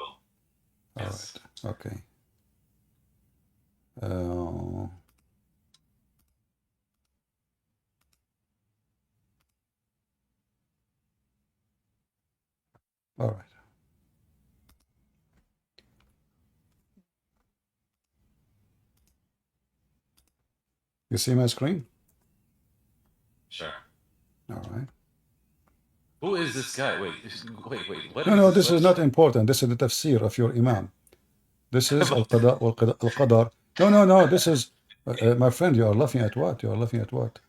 All Yes. right. Okay. All right. You see my screen? Sure. All right. Who is this guy? Wait. What No, is no, this this is not website? important. This is the tafsir of your imam. This is al-qada al-qadar. No. This is, my friend, you are laughing at what? You are laughing at what?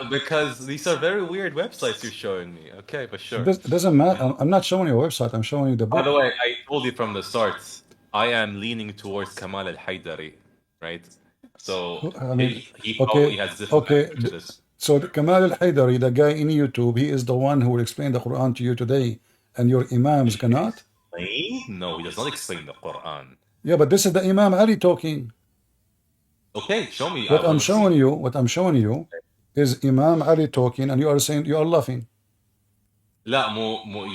Because these are very weird websites you're showing me. Okay, but sure. It doesn't matter. I'm not showing you a website. I'm showing you the By book. the way, I told you from the start, I am leaning towards Kamal al-Haidari, right? So I mean, he okay, probably has different okay. prejudice. So Kamal al-Haidari, the guy in YouTube, he is the one who will explain the Quran to you today, and your imams cannot? Explain? No, he does not explain the Quran. Yeah, but this is the Imam Ali talking. Okay, show me. I What I'm want to showing see. you is Imam Ali talking, and you are saying you are laughing. لا,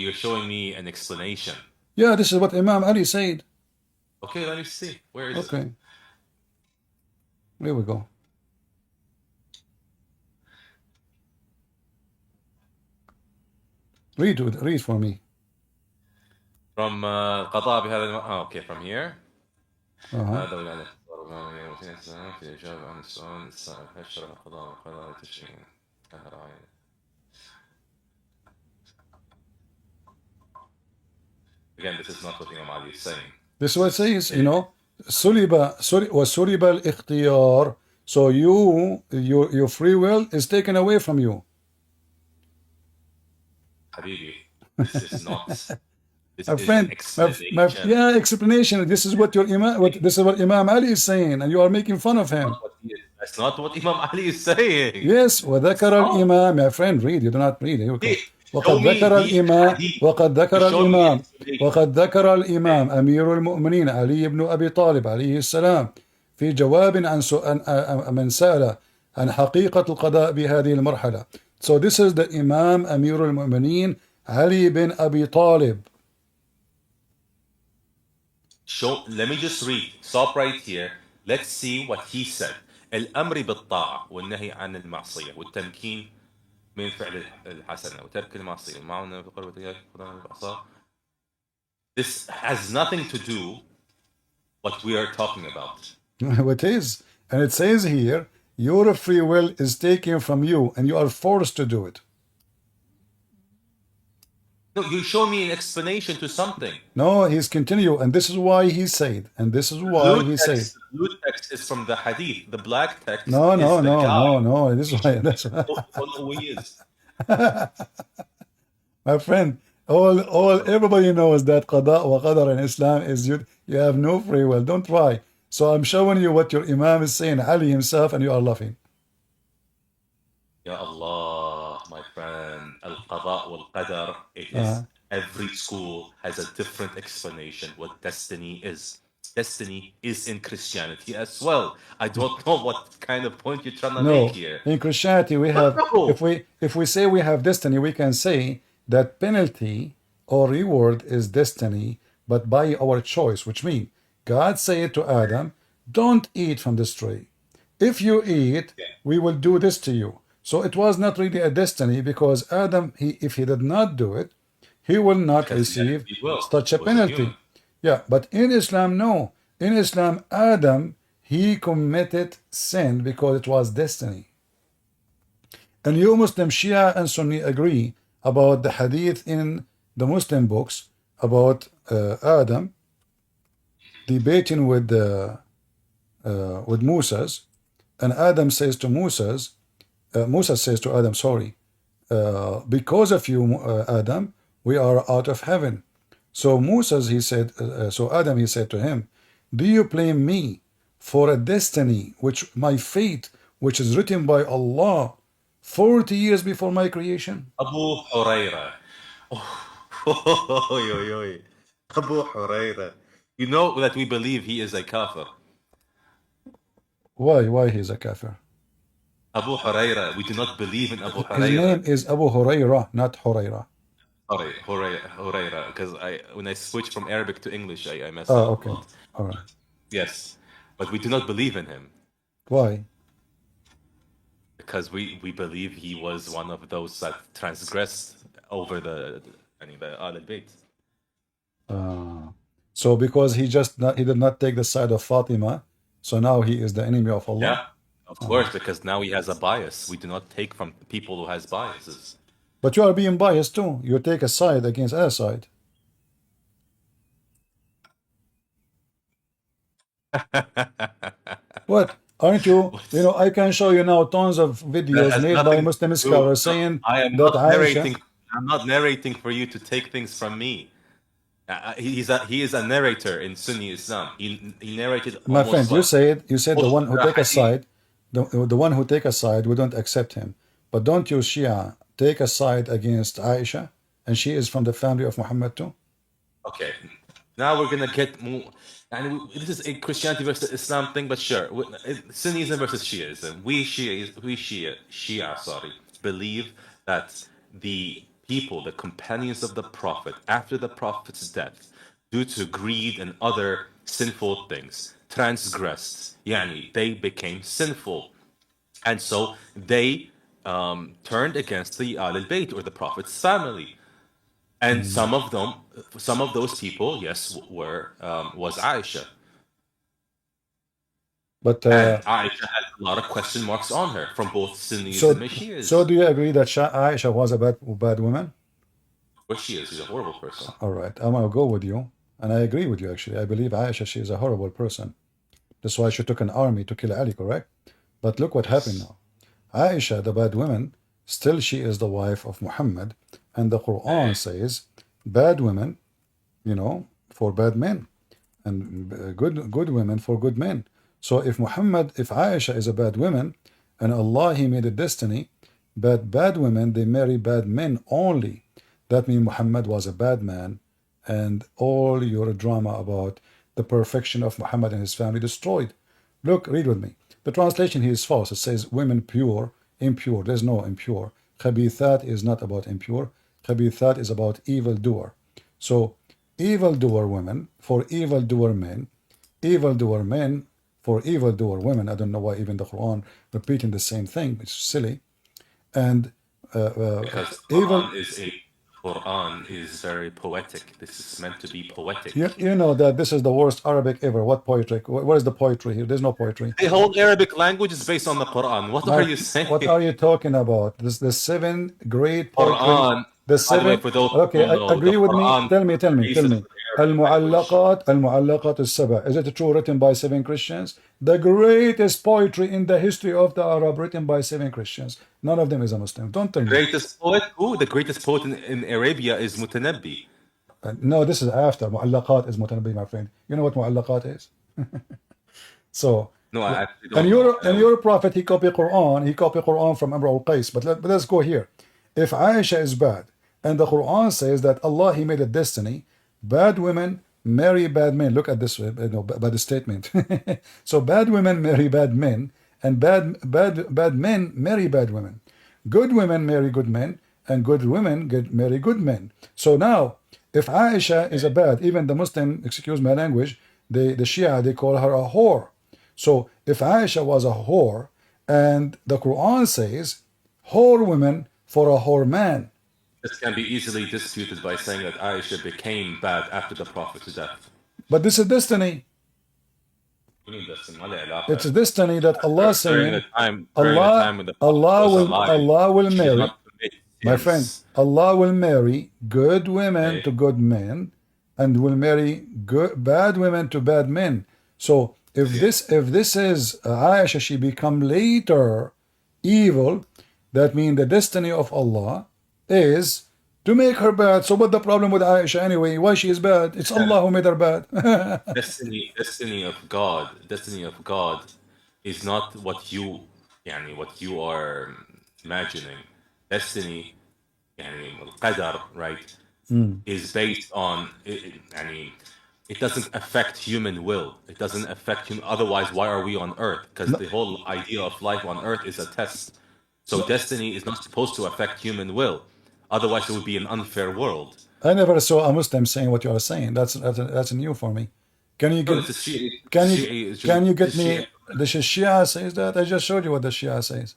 you're showing me an explanation. Yeah, this is what Imam Ali said. Okay, let me see. Where is it? Okay. Here we go. Read for me. From قضاء بهذا okay, from here. Uh-huh. هذا ولا في الإجابة عن السؤال السائل هل شرع القضاء والقضاء التشريعي Again, this is not what Imam Ali is saying. This is what it says, you know, وسلب الاختيار. So your free will is taken away from you. Habibi, this is not. This My is friend, an explanation. yeah, explanation. This is what this is what Imam Ali is saying, and you are making fun of him. That's not what Imam Ali is saying. Yes, وذكر الإمام. My friend, read. You do not read. Here we go. وقد ذكر الإمام أمير المؤمنين علي بن أبي طالب عليه السلام في جواب عن من سأل عن حقيقة القضاء بهذه المرحلة. So this is the Imam أمير المؤمنين علي بن أبي طالب. Let me just read. Stop right here. Let's see what he said. الأمر بالطاعة والنهي عن المعصية والتمكين من فعل الحسنة وترك المعصية المعونة بقربة الأعصاب. This has nothing to do what we are talking about. It is. And it says here, your free will is taken from you and you are forced to do it. No, you show me an explanation to something. No, he's continue, and this is why he said, and this is why he said. The blue text is from the hadith. The black text No. This is why. That's why. Who he is. My friend, everybody knows that qada wa qadar in Islam is you have no free will. Don't try. So I'm showing you what your Imam is saying, Ali himself, and you are laughing. Ya Allah, my friend, al-qada wal-qadar, every school has a different explanation what destiny is. Destiny is in Christianity as well. I don't know what kind of point you're trying to make here. In Christianity, we have, if we say we have destiny, we can say that penalty or reward is destiny, but by our choice, which means God said to Adam, don't eat from this tree. If you eat, we will do this to you. So it was not really a destiny because Adam, if he did not do it, he will not receive such a penalty. Yeah, but in Islam, no. In Islam, Adam, he committed sin because it was destiny. And you Muslim, Shia and Sunni agree about the hadith in the Muslim books about Adam debating with Moses, and Adam says to Moses, Musa says to Adam, sorry, because of you, Adam, we are out of heaven. So Moses, he said, so Adam, he said to him, do you blame me for a destiny, my fate, which is written by Allah 40 years before my creation? Abu Huraira. Abu Huraira. You know that we believe he is a kafir. Why? Why he is a kafir? Abu Huraira. We do not believe in Abu His Huraira. name is Abu Huraira, not Huraira. Sorry, Huraira, because when I switch from Arabic to English, I mess Oh, up. okay. But All right. yes, but we do not believe in him Why? because we believe he was one of those that transgressed over the al-Bayt. So because he did not take the side of Fatima, so now he is the enemy of Allah. Yeah, of course, because now he has a bias. We do not take from people who has biases. But you are being biased too. You take a side against other side. What? Aren't you? You know, I can show you now tons of That videos has made by nothing to Muslim do. scholars saying I am that not Aisha. narrating. I'm not narrating for you to take things from me. He is a narrator in Sunni Islam. He narrated My almost friend, you like said the most one of who the take a hadith. side, the one who take a side, we don't accept him. But don't you Shia take a side against Aisha, and she is from the family of Muhammad too? Okay, now we're gonna get more. And this is a Christianity versus Islam thing, but sure, Sunnism versus Shiaism. We sorry, believe that the people, the companions of the Prophet, after the Prophet's death, due to greed and other sinful things, transgressed. Yani, they became sinful. And so they turned against the Ahlul Bayt or the Prophet's family. And some of them, some of those people, yes, was Aisha. But And Aisha had a lot of question marks on her from both Sunnis and so Shias. do you agree that Aisha was a bad woman? But she is, she's a horrible person. All right, I'm gonna go with you, and I agree with you actually. I believe Aisha, she is a horrible person. That's why she took an army to kill Ali, correct? But look what happened Yes. now. Aisha, the bad woman, still she is the wife of Muhammad, and the Quran says, bad women, you know, for bad men, and good women for good men. So if Aisha is a bad woman, and Allah He made a destiny, but bad women they marry bad men only. That means Muhammad was a bad man, and all your drama about the perfection of Muhammad and his family destroyed. Look, read with me. The translation here is false. It says women pure, impure. There's no impure. Khabithat is not about impure. Khabithat is about evildoer. So evildoer women for evildoer men, evildoer men for evildoer women. I don't know why even the Quran repeating the same thing. It's silly. And Because evil. Quran is very poetic. This is meant to be poetic. You know that this is the worst Arabic ever. What poetry? Where is the poetry here? There's no poetry. The whole Arabic language is based on the Quran. What are you saying? What are you talking about? This the seven great poetry. Quran, The by the way, seven. for those who Okay, don't know, the agree with me. Quran Tell basis me. of the Arabic language. Al-Mu'allaqat al-Saba. Is it true written by seven Christians? The greatest poetry in the history of the Arab written by seven Christians. None of them is a Muslim. Don't tell me. Greatest poet? Who? The greatest poet in Arabia is Mutanabbi. No, this is after. Mu'allaqat is Mutanabbi, my friend. You know what Mu'allaqat is? So, No, I actually and don't know. your prophet, he copied Quran from Amr al-Qais. But let's go here. If Aisha is bad, and the Quran says that Allah, He made a destiny, bad women marry bad men. Look at this, by the statement. So bad women marry bad men, and bad men marry bad women. Good women marry good men, and good women marry good men. So now, if Aisha is a bad, even the Muslim, excuse my language, the Shia, they call her a whore. So if Aisha was a whore, and the Quran says, whore women for a whore man. This can be easily disputed by saying that Aisha became bad after the Prophet's death. But this is destiny. It's a destiny that Allah saying, during the time when the Prophet was alive, Allah will she did marry, not commit my friend, sins. Allah will marry good women to good men, and will marry bad women to bad men. So if this is Aisha, she become later evil, that means the destiny of Allah is to make her bad. So what the problem with Aisha anyway? Why she is bad? It's Allah who made her bad. Destiny of God is not what you are imagining. Destiny, القدر, right, is based on, it doesn't affect human will. It doesn't affect human. Otherwise, why are we on Earth? Because the whole idea of life on Earth is a test. So destiny is not supposed to affect human will. Otherwise, it would be an unfair world. I never saw a Muslim saying what you are saying. That's new for me. Can you No, get it's a Shia. can you Shia- can you get it's me Shia. the Shia says that? I just showed you what the Shia says.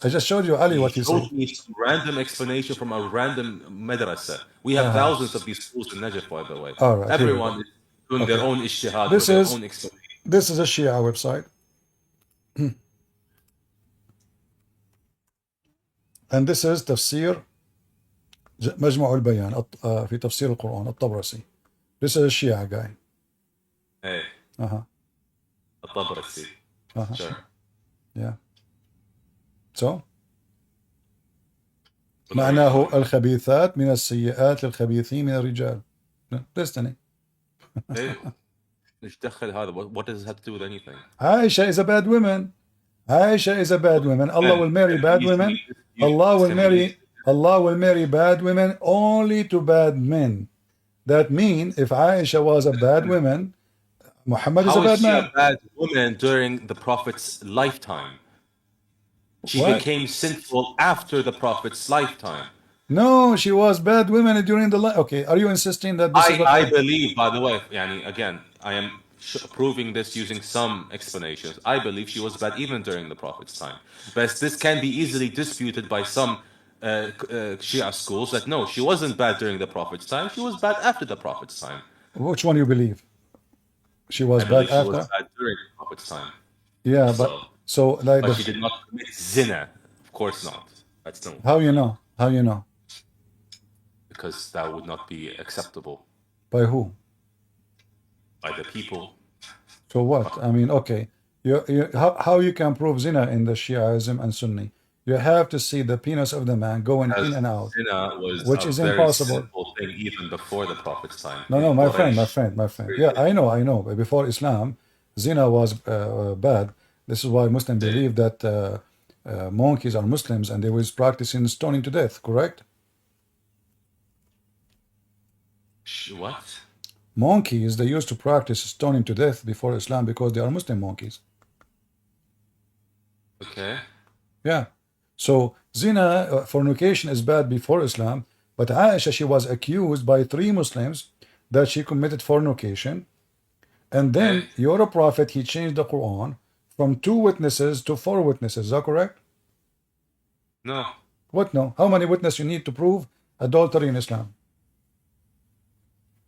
I just showed you Ali what he showed said. me some random explanation from a random madrasa. We have thousands of these schools in Najaf, by the way. All right, here we Everyone go. is doing their own ijtihad This with their is own explanation. this is a Shia website. And this is تفسير مجمع البيان في تفسير القرآن الطبرسي. This is a Shia guy. Hey, الطبرسي. Sure. Yeah. So معناه الخبيثات من السيئات للخبيثين من الرجال. Destiny. Hey, ايش دخل هذا? What does it have to do with anything? Aisha is a bad woman. Aisha is a bad woman. Allah will marry bad women. Allah will marry bad women only to bad men. That means if Aisha was a bad woman, Muhammad is a How bad is she man. a bad woman during the Prophet's lifetime? She What? became sinful after the Prophet's lifetime. No, she was bad women during the life. Okay, are you insisting that this is what I believe, by the way, yani, again, I am proving this using some explanations. I believe she was bad even during the Prophet's time. But this can be easily disputed by some Shia schools that no, she wasn't bad during the Prophet's time. She was bad after the Prophet's time. Which one you believe? She was I bad believe she after? was bad during the Prophet's time. Yeah, but so like But she did not commit zina. Of course not. That's no. How you know? How you know? Because that would not be acceptable By who? by the people. So what? I mean, okay. How you can prove zina in the Shiaism and Sunni? You have to see the penis of the man going in and out, Zina was which a is very impossible. simple thing even before the Prophet's time. No, In my Quraysh. friend. Yeah, I know. But before Islam, zina was bad. This is why Muslims believe that monkeys are Muslims and they was practicing stoning to death. Correct? What? Monkeys, they used to practice stoning to death before Islam because they are Muslim monkeys. Okay. Yeah. So zina, fornication is bad before Islam, but Aisha, she was accused by 3 Muslims that she committed fornication. And then your prophet, he changed the Quran from 2 witnesses to 4 witnesses. Is that correct? No. What no? How many witnesses you need to prove adultery in Islam?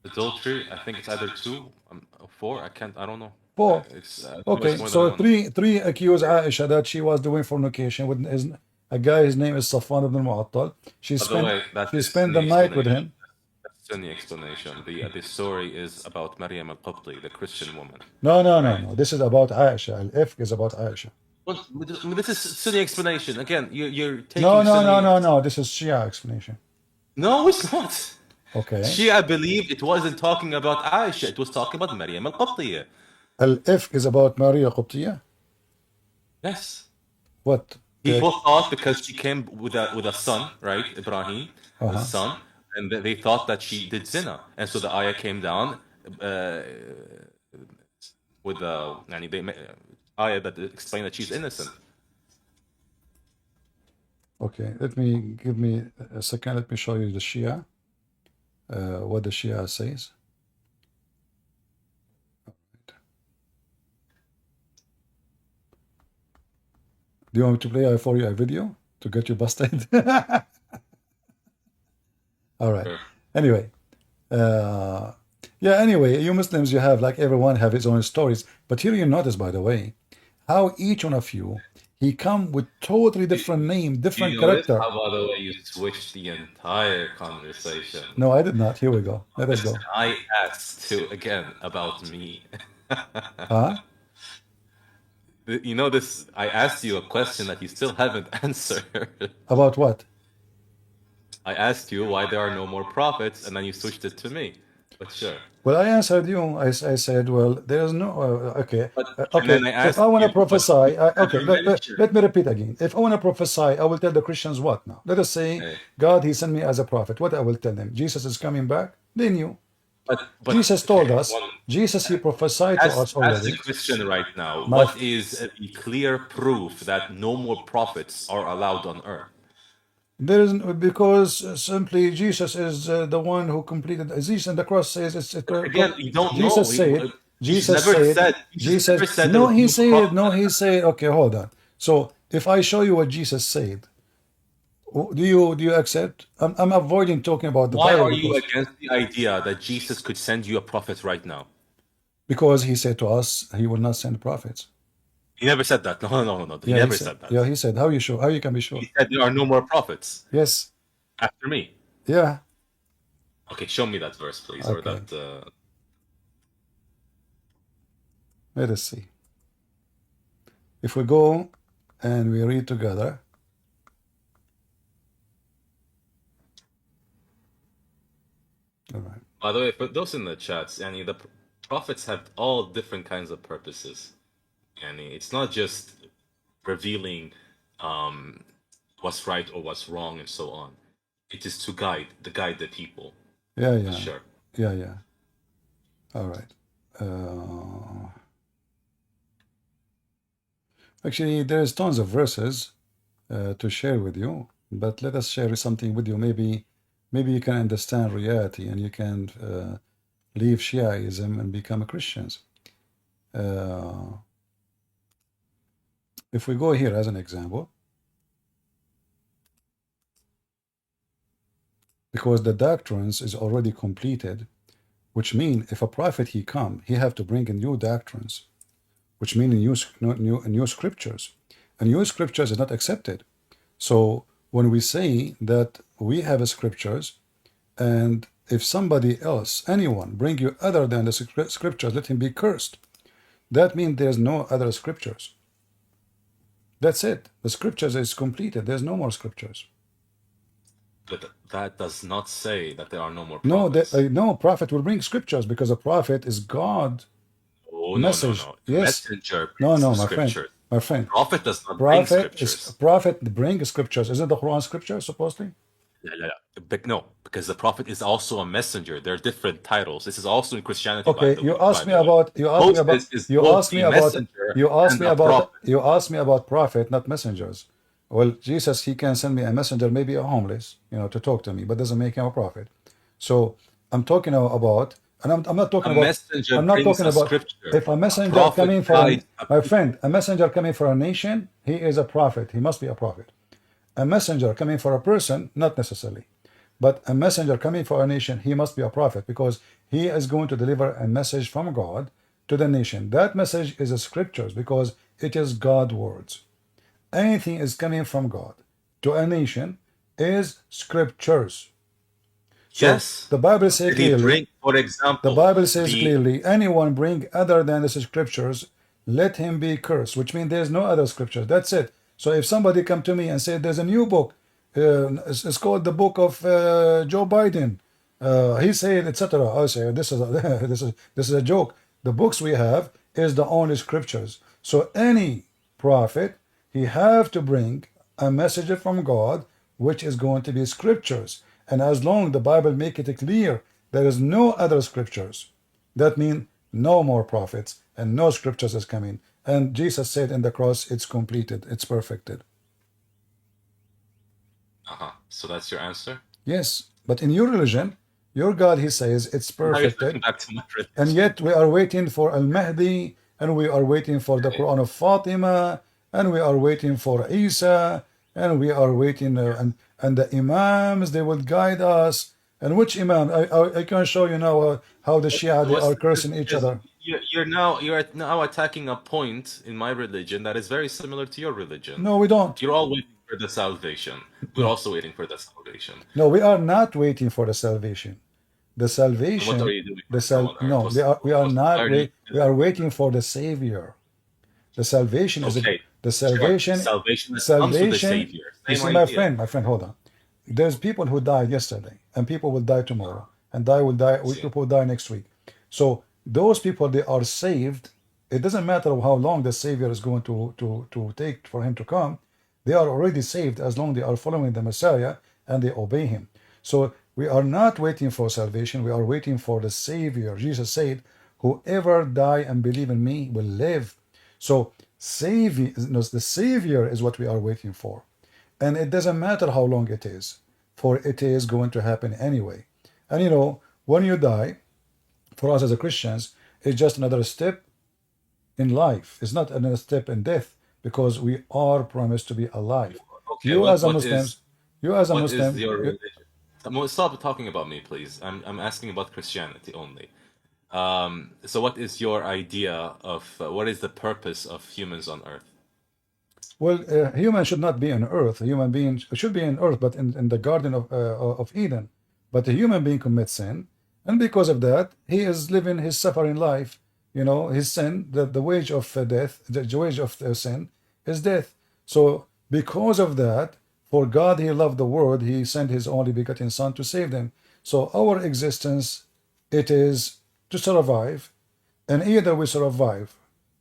Adultery, I think it's either 2 or 4. I don't know. 4. It's Okay, more so than 3 accuse Aisha that she was doing fornication with a guy, his name is Safwan ibn Mu'attal. She By the way, spent the Sunni night with explanation. him. That's Sunni explanation. The story is about Maryam al-Qibti, the Christian woman. No. This is about Aisha. Al-Ifk is about Aisha. Well, this is Sunni explanation. Again, you're taking No. This is Shia explanation. No, it's not. Okay. Shia believed it wasn't talking about Aisha. It was talking about Maryam al-Qibtiyya. Al-Ifk is about Maria Qibtiyya? Yes. What? People thought because she came with a son, right, Ibrahim, a son, and they thought that she did zina, and so the ayah came down with the ayah that explained that she's innocent. Okay, give me a second. Let me show you the Shia. What the Shia says. Do you want me to play for you a video to get you busted? All right. Sure. Anyway, anyway, you Muslims, you have, like everyone have his own stories. But here you notice, by the way, how each one of you, he come with totally different name, different character. How, by the way, you switched the entire conversation? No, I did not. Here we go. Let us go. I asked you again about me. Huh? You know this, I asked you a question that you still haven't answered. About what? I asked you why there are no more prophets, and then you switched it to me. But sure. Well, I answered you. I said, well, there's no... okay. And then I asked if I want to you, prophesy... okay, you let mentioned- me repeat again. If I want to prophesy, I will tell the Christians what now? Let us say, Hey. God, he sent me as a prophet. What I will tell them? Jesus is coming back? They knew. But Jesus told okay, us. Jesus, he prophesied to us as the already. Christian right now, My what is the clear proof that no more prophets are allowed on earth? There isn't, because simply Jesus is the one who completed. Jesus on the cross says Again, you don't Jesus know. said. Jesus Jesus never said. said. Jesus never said there No, was he no said. prophet. No, he said. Okay, hold on. So if I show you what Jesus said, do you accept? I'm avoiding talking about the Why Bible are you because against the idea that Jesus could send you a prophet right now? he said to us he will not send prophets. He never said that. No, no, no, no. He Yeah, he never said. said that. Yeah, he said. How you sure? How you can be sure? He said there are no more prophets Yes. after me. Yeah. Okay, show me that verse, please, or Okay. that. Let us see. If we go and we read together. All right. By the way, for those in the chats, and the prophets have all different kinds of purposes. And it's not just revealing what's right or what's wrong and so on. It is to guide the people. Yeah, For yeah. sure. Yeah, yeah. All right. Actually, there's tons of verses to share with you, but let us share something with you. Maybe you can understand reality and you can leave Shiaism and become a Christians. If we go here as an example, because the doctrines is already completed, which mean if a prophet he come, he have to bring in new doctrines, which mean new scriptures. And new scriptures is not accepted. So when we say that we have a scriptures, and if somebody else, anyone, bring you other than the scriptures, let him be cursed. That means there's no other scriptures. That's it. The scriptures is completed. There's no more scriptures. But that does not say that there are no more No, prophets. no prophet will bring scriptures because a prophet is God. Oh, Message. no. The Yes. messenger No, brings no, the my friend. scriptures. My friend. Prophet does not bring scriptures. Prophet bring scriptures. Isn't the Quran scripture supposedly? Yeah. But no, because the prophet is also a messenger. There are different titles. This is also in Christianity, by Okay, the you way. asked me about you asked me about Moses is you both asked me a about messenger you asked and me a about prophet. you asked me about prophet, not messengers. Well, Jesus, he can send me a messenger, maybe a homeless, to talk to me, but doesn't make him a prophet. So I'm talking about, and I'm not talking A about, messenger I'm not brings talking a about scripture. if a A messenger prophet coming for guides a my people. friend, a messenger coming for a nation, he is a prophet. He must be a prophet. A messenger coming for a person, not necessarily. But a messenger coming for a nation, he must be a prophet because he is going to deliver a message from God to the nation. That message is the scriptures because it is God's words. Anything is coming from God to a nation is scriptures. So Yes. the Bible says Did he clearly, bring, for the example, Bible says the clearly, anyone bring other than the scriptures, let him be cursed, which means there's no other scriptures. That's it. So if somebody come to me and say there's a new book, it's called the book of Joe Biden. He said, etc. I say this is a, this is a joke. The books we have is the only scriptures. So any prophet, he have to bring a message from God, which is going to be scriptures. And as long the Bible make it clear there is no other scriptures, that means no more prophets and no scriptures is coming. And Jesus said in the cross, it's completed, it's perfected. So that's your answer? Yes, but in your religion, your God, he says, it's Now you're talking perfected. back to my And religion. yet we are waiting for Al-Mahdi, and we are waiting for the Quran of Fatima, and we are waiting for Isa, and we are waiting, and the Imams, they will guide us. And which Imam? I can show you now how the Shia, they What's are the cursing each because other. you're now attacking a point in my religion that is very similar to your religion. No, we don't. You're all waiting for the salvation. We're also waiting for the salvation. No, we are not waiting for the salvation. The And what are salvation, you doing right now on earth? no, we are not learning we are waiting for the Savior. The salvation is Okay, the sure. salvation. Salvation that comes with the Savior. You Same see, idea. my friend, hold on. There's people who died yesterday, and people will die tomorrow, and See. people will die next week. So those people, they are saved. It doesn't matter how long the Savior is going to take for him to come. They are already saved as long as they are following the Messiah and they obey him. So We are not waiting for salvation. We are waiting for the Savior. Jesus said, whoever die and believe in me will live. So the Savior is what we are waiting for. And it doesn't matter how long it is, for it is going to happen anyway. And you know, when you die, for us as a Christians, it's just another step in life. It's not another step in death, because we are promised to be alive. Okay, You as a what Muslim, is your you, religion? Stop talking about me, please. I'm asking about Christianity only. So what is your idea of what is the purpose of humans on Earth? well, a human should not be on earth. A human being should be on earth, but in the Garden of Eden. But a human being commits sin, and because of that, he is living his suffering life. You know, his sin, the wage of death, the wage of sin is death. So because of that, for God he loved the world, he sent his only begotten Son to save them. So our existence, it is to survive, and either we survive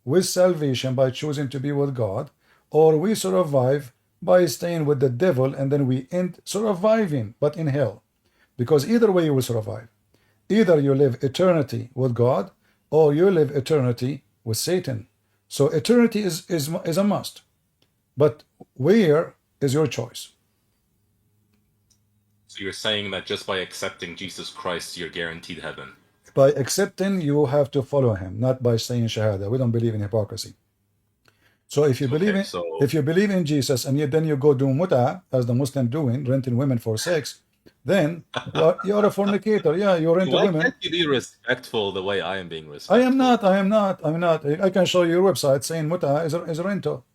with salvation by choosing to be with God, or we survive by staying with the devil, and then we end surviving, but in hell. Because either way you will survive. Either you live eternity with God, or you live eternity with Satan. So eternity is a must. But where is your choice? So you're saying that just by accepting Jesus Christ, you're guaranteed heaven. By accepting, you have to follow him, not by saying Shahada. We don't believe in hypocrisy. So if you believe in Jesus, and then you go do muta, as the Muslim doing, renting women for sex, then you're a fornicator. Yeah, you rent Why women. can't you be respectful the way I am being respectful? I am not. I can show you your website saying muta is a rental.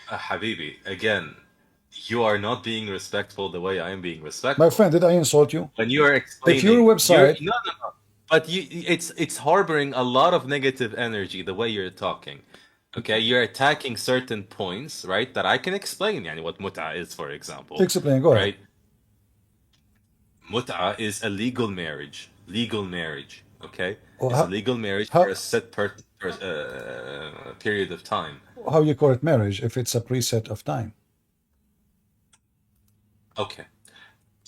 Habibi, again, you are not being respectful the way I am being respectful. My friend, did I insult you? When you are explaining, if your website, no. But it's harboring a lot of negative energy the way you're talking. Okay, you're attacking certain points, right? That I can explain. Yani what mut'a is, for example. Explain. Go ahead. Right? Mut'a is a legal marriage. Legal marriage. Okay, it's a legal marriage for a set period of time. How you call it marriage if it's a preset of time? Okay,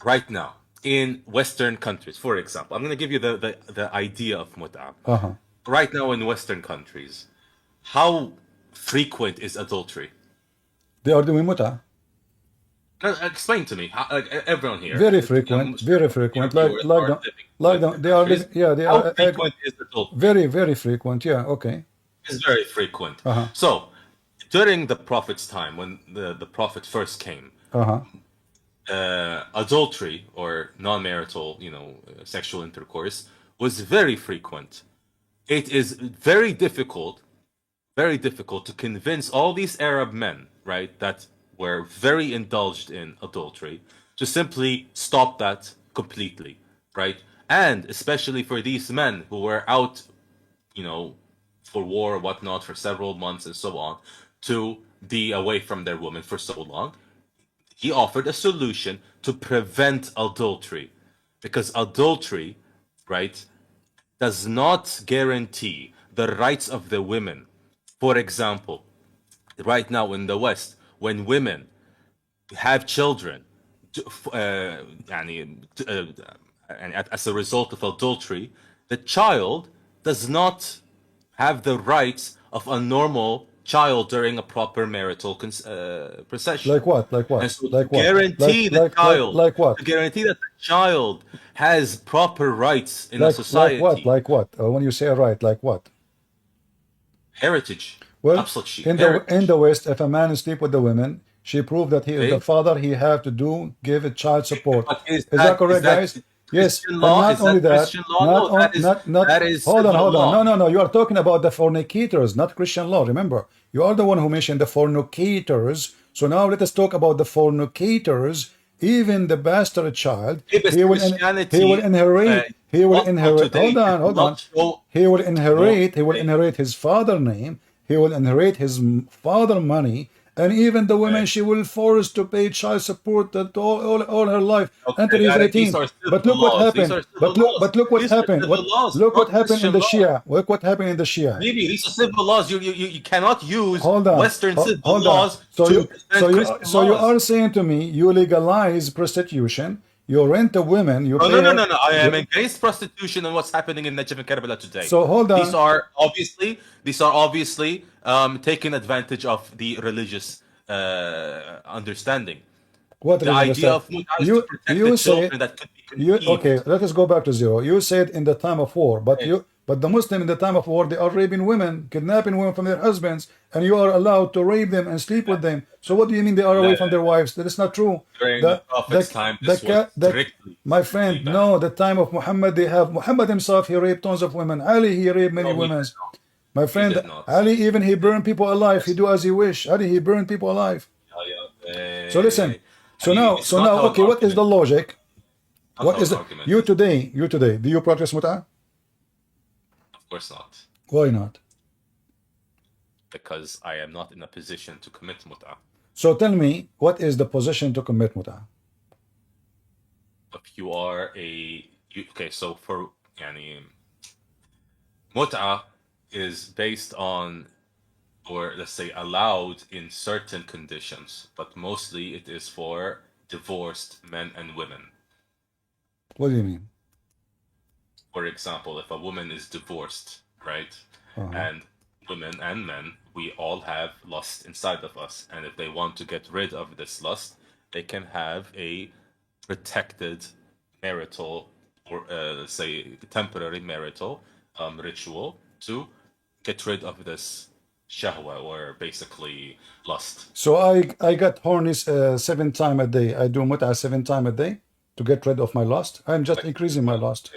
right now in Western countries, for example, I'm going to give you the idea of mut'a. Right now in Western countries, how frequent is adultery? They are doing muta. Explain to me. Everyone here. Very frequent. Very frequent. They are living. Yeah, they how are. Frequent is adultery? Very frequent. Yeah. Okay. It's very frequent. So, during the Prophet's time, when the Prophet first came, adultery or non-marital, sexual intercourse was very frequent. It is very difficult to convince all these Arab men, right, that were very indulged in adultery, to simply stop that completely, right? And especially for these men who were out, for war or whatnot for several months and so on, to be away from their women for so long, he offered a solution to prevent adultery. Because adultery, right, does not guarantee the rights of the women. For example, right now in the West, when women have children, and as a result of adultery, the child does not have the rights of a normal child during a proper marital procession. Like what? And so to guarantee the child, like what? To guarantee that the child has proper rights in a society. Like what? When you say right, like what? Heritage. Well, in the West, if a man sleep with the women, she proved that he is the father. He have to give a child support. Is that correct, guys? Yes. And not only that. Hold on. No. You are talking about the fornicators, not Christian law. Remember, you are the one who mentioned the fornicators. So now let us talk about the fornicators. Even the bastard child, he will inherit. Hold on. He will inherit his father name. He will inherit his father money, and even the woman she will force to pay child support all her life until he's 18. But look what happened. But look what happened. Look what happened in the Shia. Look what happened in the Shia. Maybe these are civil laws. You cannot use Western civil laws. So you are saying to me you legalize prostitution. You rent a woman. You Oh, pay no, no, her. no, no. I am against prostitution and what's happening in Najaf and Karbala today. So hold These on. are obviously taking advantage of the religious understanding. What The reason is idea that? of Mut'ah is to protect the You children say that could be you okay. conceived. Let us go back to zero. You said in the time of war, but Okay. the Muslim in the time of war, they are raping women, kidnapping women from their husbands, and you are allowed to rape them and sleep with them. So what do you mean they are away from their wives? That is not true. During the The Prophet's time, this was strictly my friend, banned. no, the time of Muhammad, they have Muhammad himself. He raped tons of women. Ali, he raped many No, he women. did not. My He friend, did not. Ali, even he burned people alive. He do as he wish. Ali, he burned people alive. So listen. So It's not now, how an okay, what is the argument. logic? Not What how is an it? argument You is. today, do you practice mut'ah? Of course not. Why not? Because I am not in a position to commit mut'ah. So tell me, what is the position to commit mut'ah? If you are okay, so for yani, mut'ah is based on, or let's say allowed in certain conditions, but mostly it is for divorced men and women. What do you mean? For example, if a woman is divorced, right? And women and men, we all have lust inside of us. And if they want to get rid of this lust, they can have a protected marital, or let's say temporary marital ritual to get rid of this shahwa, or basically lust. So I got horny 7 times a day. I do mut'ah 7 times a day to get rid of my lust. I'm just increasing my lust.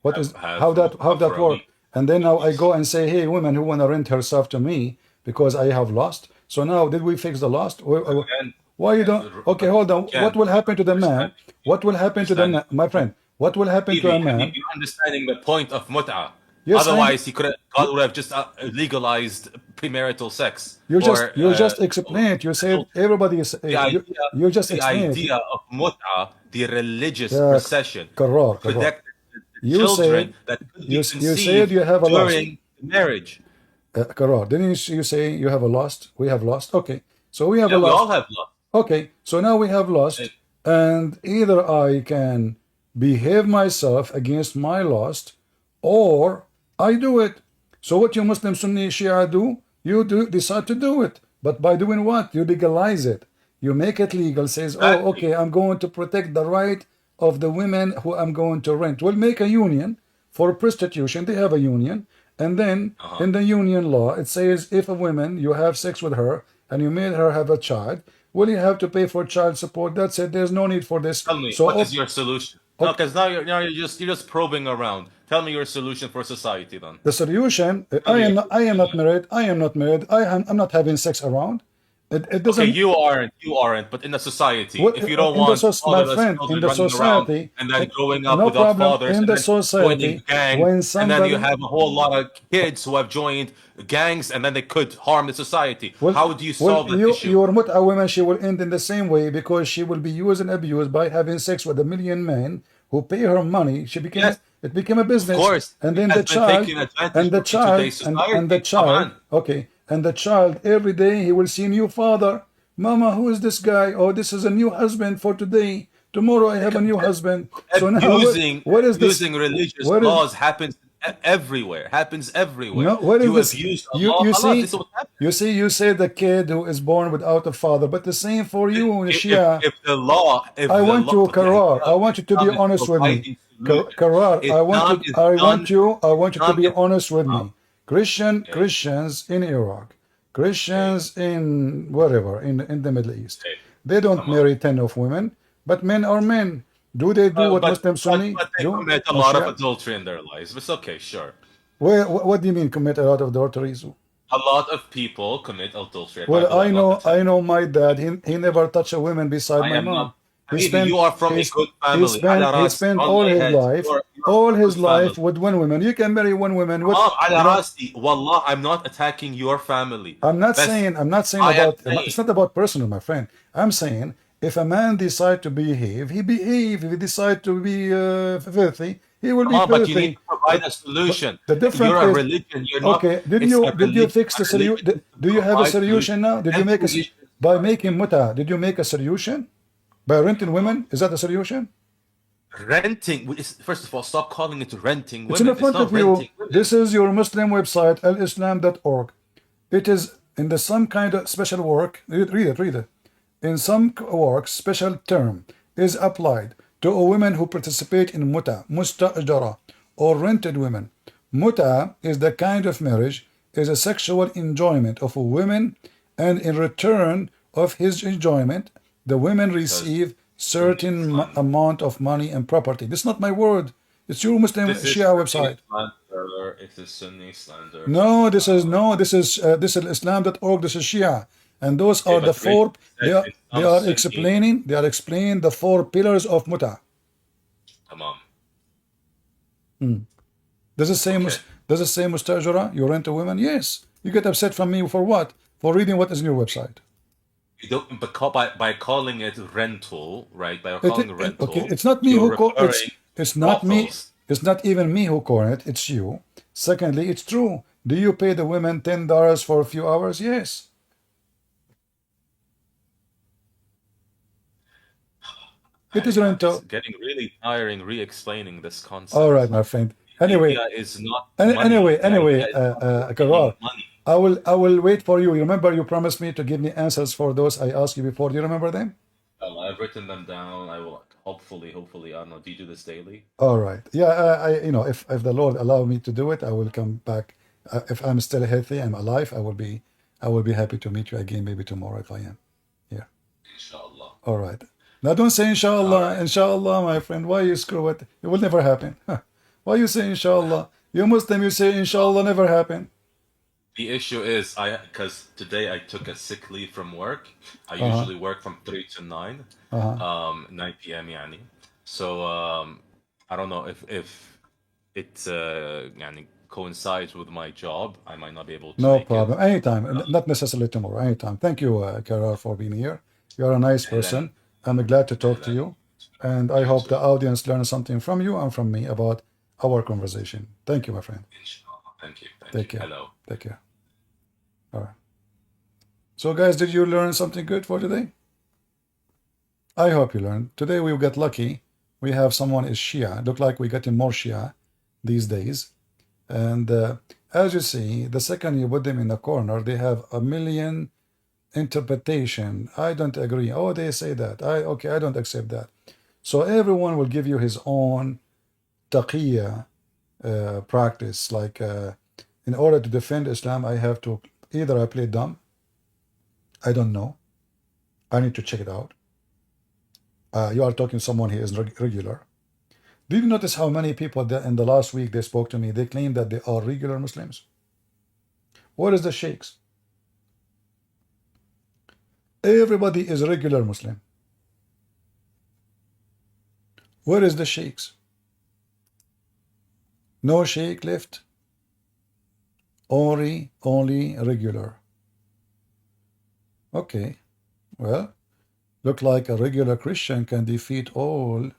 What is how that work? And then now I go and say, hey, women who want to rent herself to me because I have lust. So now did we fix the lust? Why you don't? Okay, hold on. What will happen to the man? What will happen to the man, my friend? What will happen to a man? You're understanding the point of mut'ah. Yes, Otherwise, God would have just legalized premarital sex. You just explained it. You said everybody is. You just the explained idea of mut'ah, the religious it. procession, Correct. protect the You children said that could be you conceived said you have a lust. during marriage. Correct. Didn't you say you have a lust? We have lust. Okay. So we have Yeah, a we lust. all have lust. Okay. So now we have lust, and either I can behave myself against my lust, or I do it. So what you Muslim Sunni Shia do? You decide to do it. But by doing what? You legalize it. You make it legal. Says, oh, okay, I'm going to protect the right of the women who I'm going to rent. We'll make a union for prostitution. They have a union. And then in the union law, it says if a woman, you have sex with her and you made her have a child, will you have to pay for child support? That's it. There's no need for this. Tell me, So what is your solution? No, because now you're just probing around. Tell me your solution for society then. the solution, I am not married. I'm not having sex around. It doesn't. Okay, you aren't, but in the society, if you don't in the want all my of us friend, children in the running society, around and then growing up no without problem. fathers, In and the then society, joining gangs, when and somebody, then you have a whole lot of kids who have joined gangs, and then they could harm the society. How do you solve that issue? Your mut'ah woman, she will end in the same way because she will be used and abused by having sex with 1,000,000 men who pay her money. She became it became a business. Of course, And then it has the been child taken advantage and the of in child today's society. and the Come child. on. Okay, and the child every day he will see a new father. Mama, who is this guy? Oh, this is a new husband for today. Tomorrow I have a new husband. So now what is this? Abusing religious What is- laws happens everywhere. Happens everywhere. No, what is you this? abuse You Allah. see, This is what happens. you see, you say the kid who is born without a father, but the same for you, Shia. If the law, if I the want law, you, Karar. I want you to be honest with me. Karar, I want you to be honest with me. Christians in Iraq, Christians in wherever in the Middle East, they don't marry 10 of women, but men are men. Do they do what Muslim Sunni but they do? commit a lot of adultery in their lives. But it's okay, sure. What do you mean commit a lot of adulteries? A lot of people commit adultery. Well, I know my dad. He never touched a woman beside my mom. You are from a good family. He spent all his life with one woman. You can marry one woman. Wallah, I'm not attacking your family. I'm not saying about. It's not about personal, my friend. I'm saying if a man decide to behave, he behave. If he decide to be filthy, he will be filthy. But you need to provide a solution. The difference you're a is, religion. You're not. Okay, did you fix the solution? Do you have a solution now? Did you make by making mut'ah? Did you make a solution? By renting women, is that a solution? renting. First of all, stop calling it renting It's in women. It's front of not you. renting women. This is your Muslim website, alislam.org. It is in the some kind of special work. Read it. In some work, special term is applied to a woman who participate in mustajara, or rented women. Muta is the kind of marriage, is a sexual enjoyment of a woman, and in return of his enjoyment, the women receive certain amount of money and property. This is not my word. It's your Muslim This is Shia Sunni website. slander. It is Sunni slander. No, this is Islam.org. This is Shia, and those Okay, are the but Rachel four. said They are it's they some are Sunni. explaining the four pillars of muta. Come on. Does it say Okay. mustajara? You rent a woman? Yes. You get upset from me for what? For reading what is in your website. You don't, but by calling it rental, right? By calling it rental, Okay, it's not me you're who call referring it's to not me. brothels. It's not even me who call it. It's you. Secondly, it's true. Do you pay the women $10 for a few hours? Yes. It is rental. It's getting really tiring re-explaining this concept. All right, my friend. Anyway, idea is not money. anyway, The idea is not Karar, making money. I will wait for you. You remember you promised me to give me answers for those I asked you before. Do you remember them? I've written them down. I will hopefully, I don't know. Do you do this daily? All right. Yeah, if the Lord allow me to do it, I will come back. If I'm still healthy, I'm alive, I will be happy to meet you again, maybe tomorrow if I am. Yeah. Inshallah. All right. Now don't say inshallah, All right. inshallah, my friend. Why you screw it? It will never happen. Why you say inshallah? You Muslim, you say inshallah never happen. The issue is because today I took a sick leave from work. I usually work from 3 to 9, 9 p.m. يعني. So I don't know if it يعني coincides with my job. I might not be able to No make problem. it. Anytime. Not necessarily tomorrow. Anytime. Thank you, Karar, for being here. You are a nice person. I'm glad to talk to you. And I hope the audience learns something from you and from me about our conversation. Thank you, my friend. Inshallah. Thank you. Take care. Hello. Take care. All right. So, guys, did you learn something good for today? I hope you learned. Today we got lucky. We have someone is Shia. Look like we're getting more Shia these days. And as you see, the second you put them in the corner, they have a million interpretation. I don't agree. Oh, they say that. Okay, I don't accept that. So everyone will give you his own taqiyya practice. Like in order to defend Islam, I have to either I play dumb. I don't know. I need to check it out. You are talking to someone who is regular. Did you notice how many people that in the last week they spoke to me? They claim that they are regular Muslims. What is the sheikhs? Everybody is a regular Muslim. Where is the sheikhs? No sheikh left. Only regular. Okay. Well, look like a regular Christian can defeat all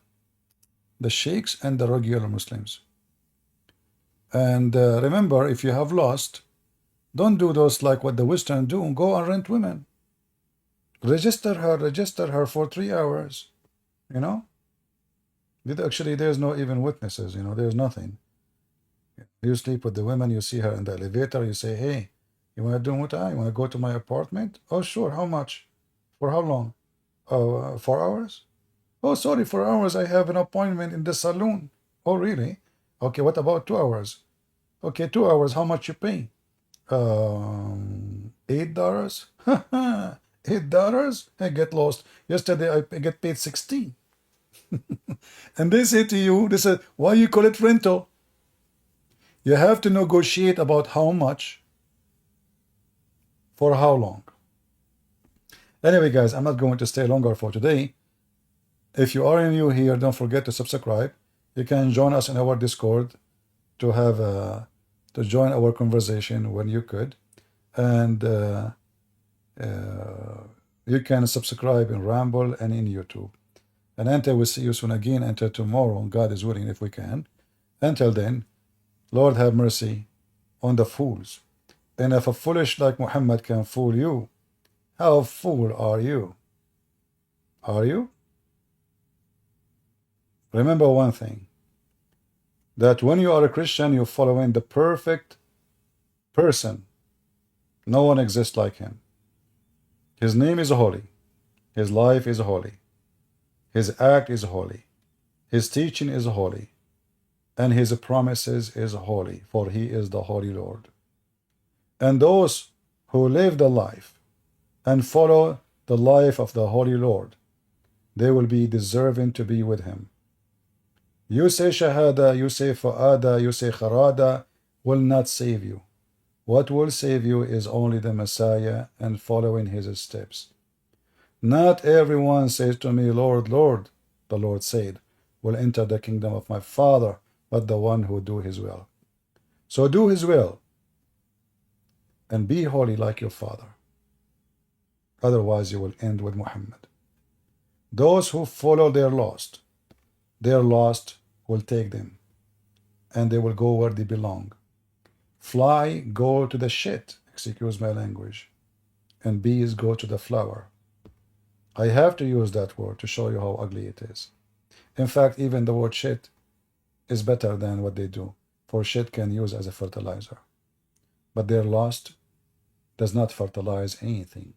the sheikhs and the regular Muslims. And remember, if you have lost, don't do those like what the Western do. Go and rent women. Register her for 3 hours. You know? Actually, there's no even witnesses. There's nothing. You sleep with the women, you see her in the elevator, you say, hey, you want to do muta? You want to go to my apartment? Oh, sure. How much? For how long? 4 hours? Oh, sorry, 4 hours. I have an appointment in the saloon. Oh, really? Okay, what about 2 hours? Okay, 2 hours. How much you pay? $8. $8? I get lost. Yesterday I get paid 16. And they say to you, they say, why you call it rental? You have to negotiate about how much, for how long. Anyway, guys, I'm not going to stay longer for today. If you are new here, don't forget to subscribe. You can join us in our Discord to have to join our conversation when you could. And you can subscribe in Ramble and in YouTube. And until we see you soon again, until tomorrow, God is willing, if we can. Until then, Lord have mercy on the fools. And if a foolish like Muhammad can fool you, how fool are you? Are you? Remember one thing, that when you are a Christian, you're following the perfect person. No one exists like him. His name is holy. His life is holy. His act is holy. His teaching is holy. And his promises is holy, for he is the Holy Lord. And those who live the life and follow the life of the Holy Lord, they will be deserving to be with him. You say Shahada, you say Fa'ada, you say Kharada will not save you. What will save you is only the Messiah and following his steps. Not everyone says to me, Lord, Lord, the Lord said, will enter the kingdom of my Father, but the one who do his will. So do his will and be holy like your Father. Otherwise you will end with Muhammad. Those who follow their lost will take them, and they will go where they belong. Fly go to the shit, excuse my language, and bees go to the flower. I have to use that word to show you how ugly it is. In fact, even the word shit is better than what they do, for shit can use as a fertilizer. But their lust does not fertilize anything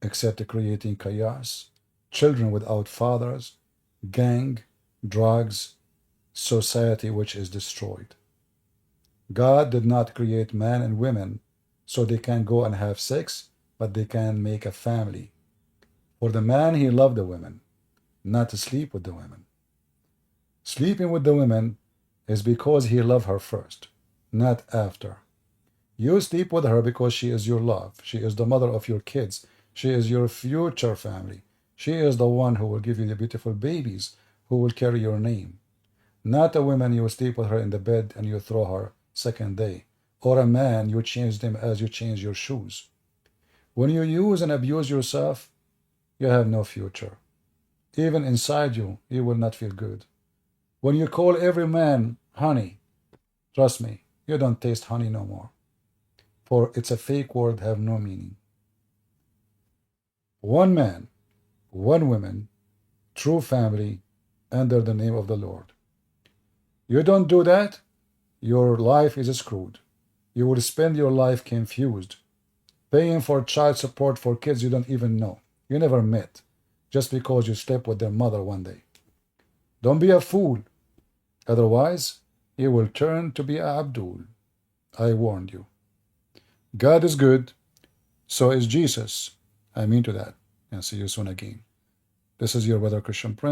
except creating chaos, children without fathers, gang, drugs, society which is destroyed. God did not create man and women so they can go and have sex, but they can make a family. For the man, he loved the women, not to sleep with the women. Sleeping with the women is because he loved her first, not after. You sleep with her because she is your love. She is the mother of your kids. She is your future family. She is the one who will give you the beautiful babies who will carry your name. Not a woman you sleep with her in the bed and you throw her second day. Or a man you change them as you change your shoes. When you use and abuse yourself, you have no future. Even inside you, you will not feel good. When you call every man honey, trust me, you don't taste honey no more. For it's a fake word, have no meaning. One man, one woman, true family, under the name of the Lord. You don't do that, your life is screwed. You will spend your life confused, paying for child support for kids you don't even know, you never met, just because you slept with their mother one day. Don't be a fool. Otherwise, you will turn to be Abdul. I warned you. God is good, so is Jesus. I mean to that. And see you soon again. This is your brother Christian Prince.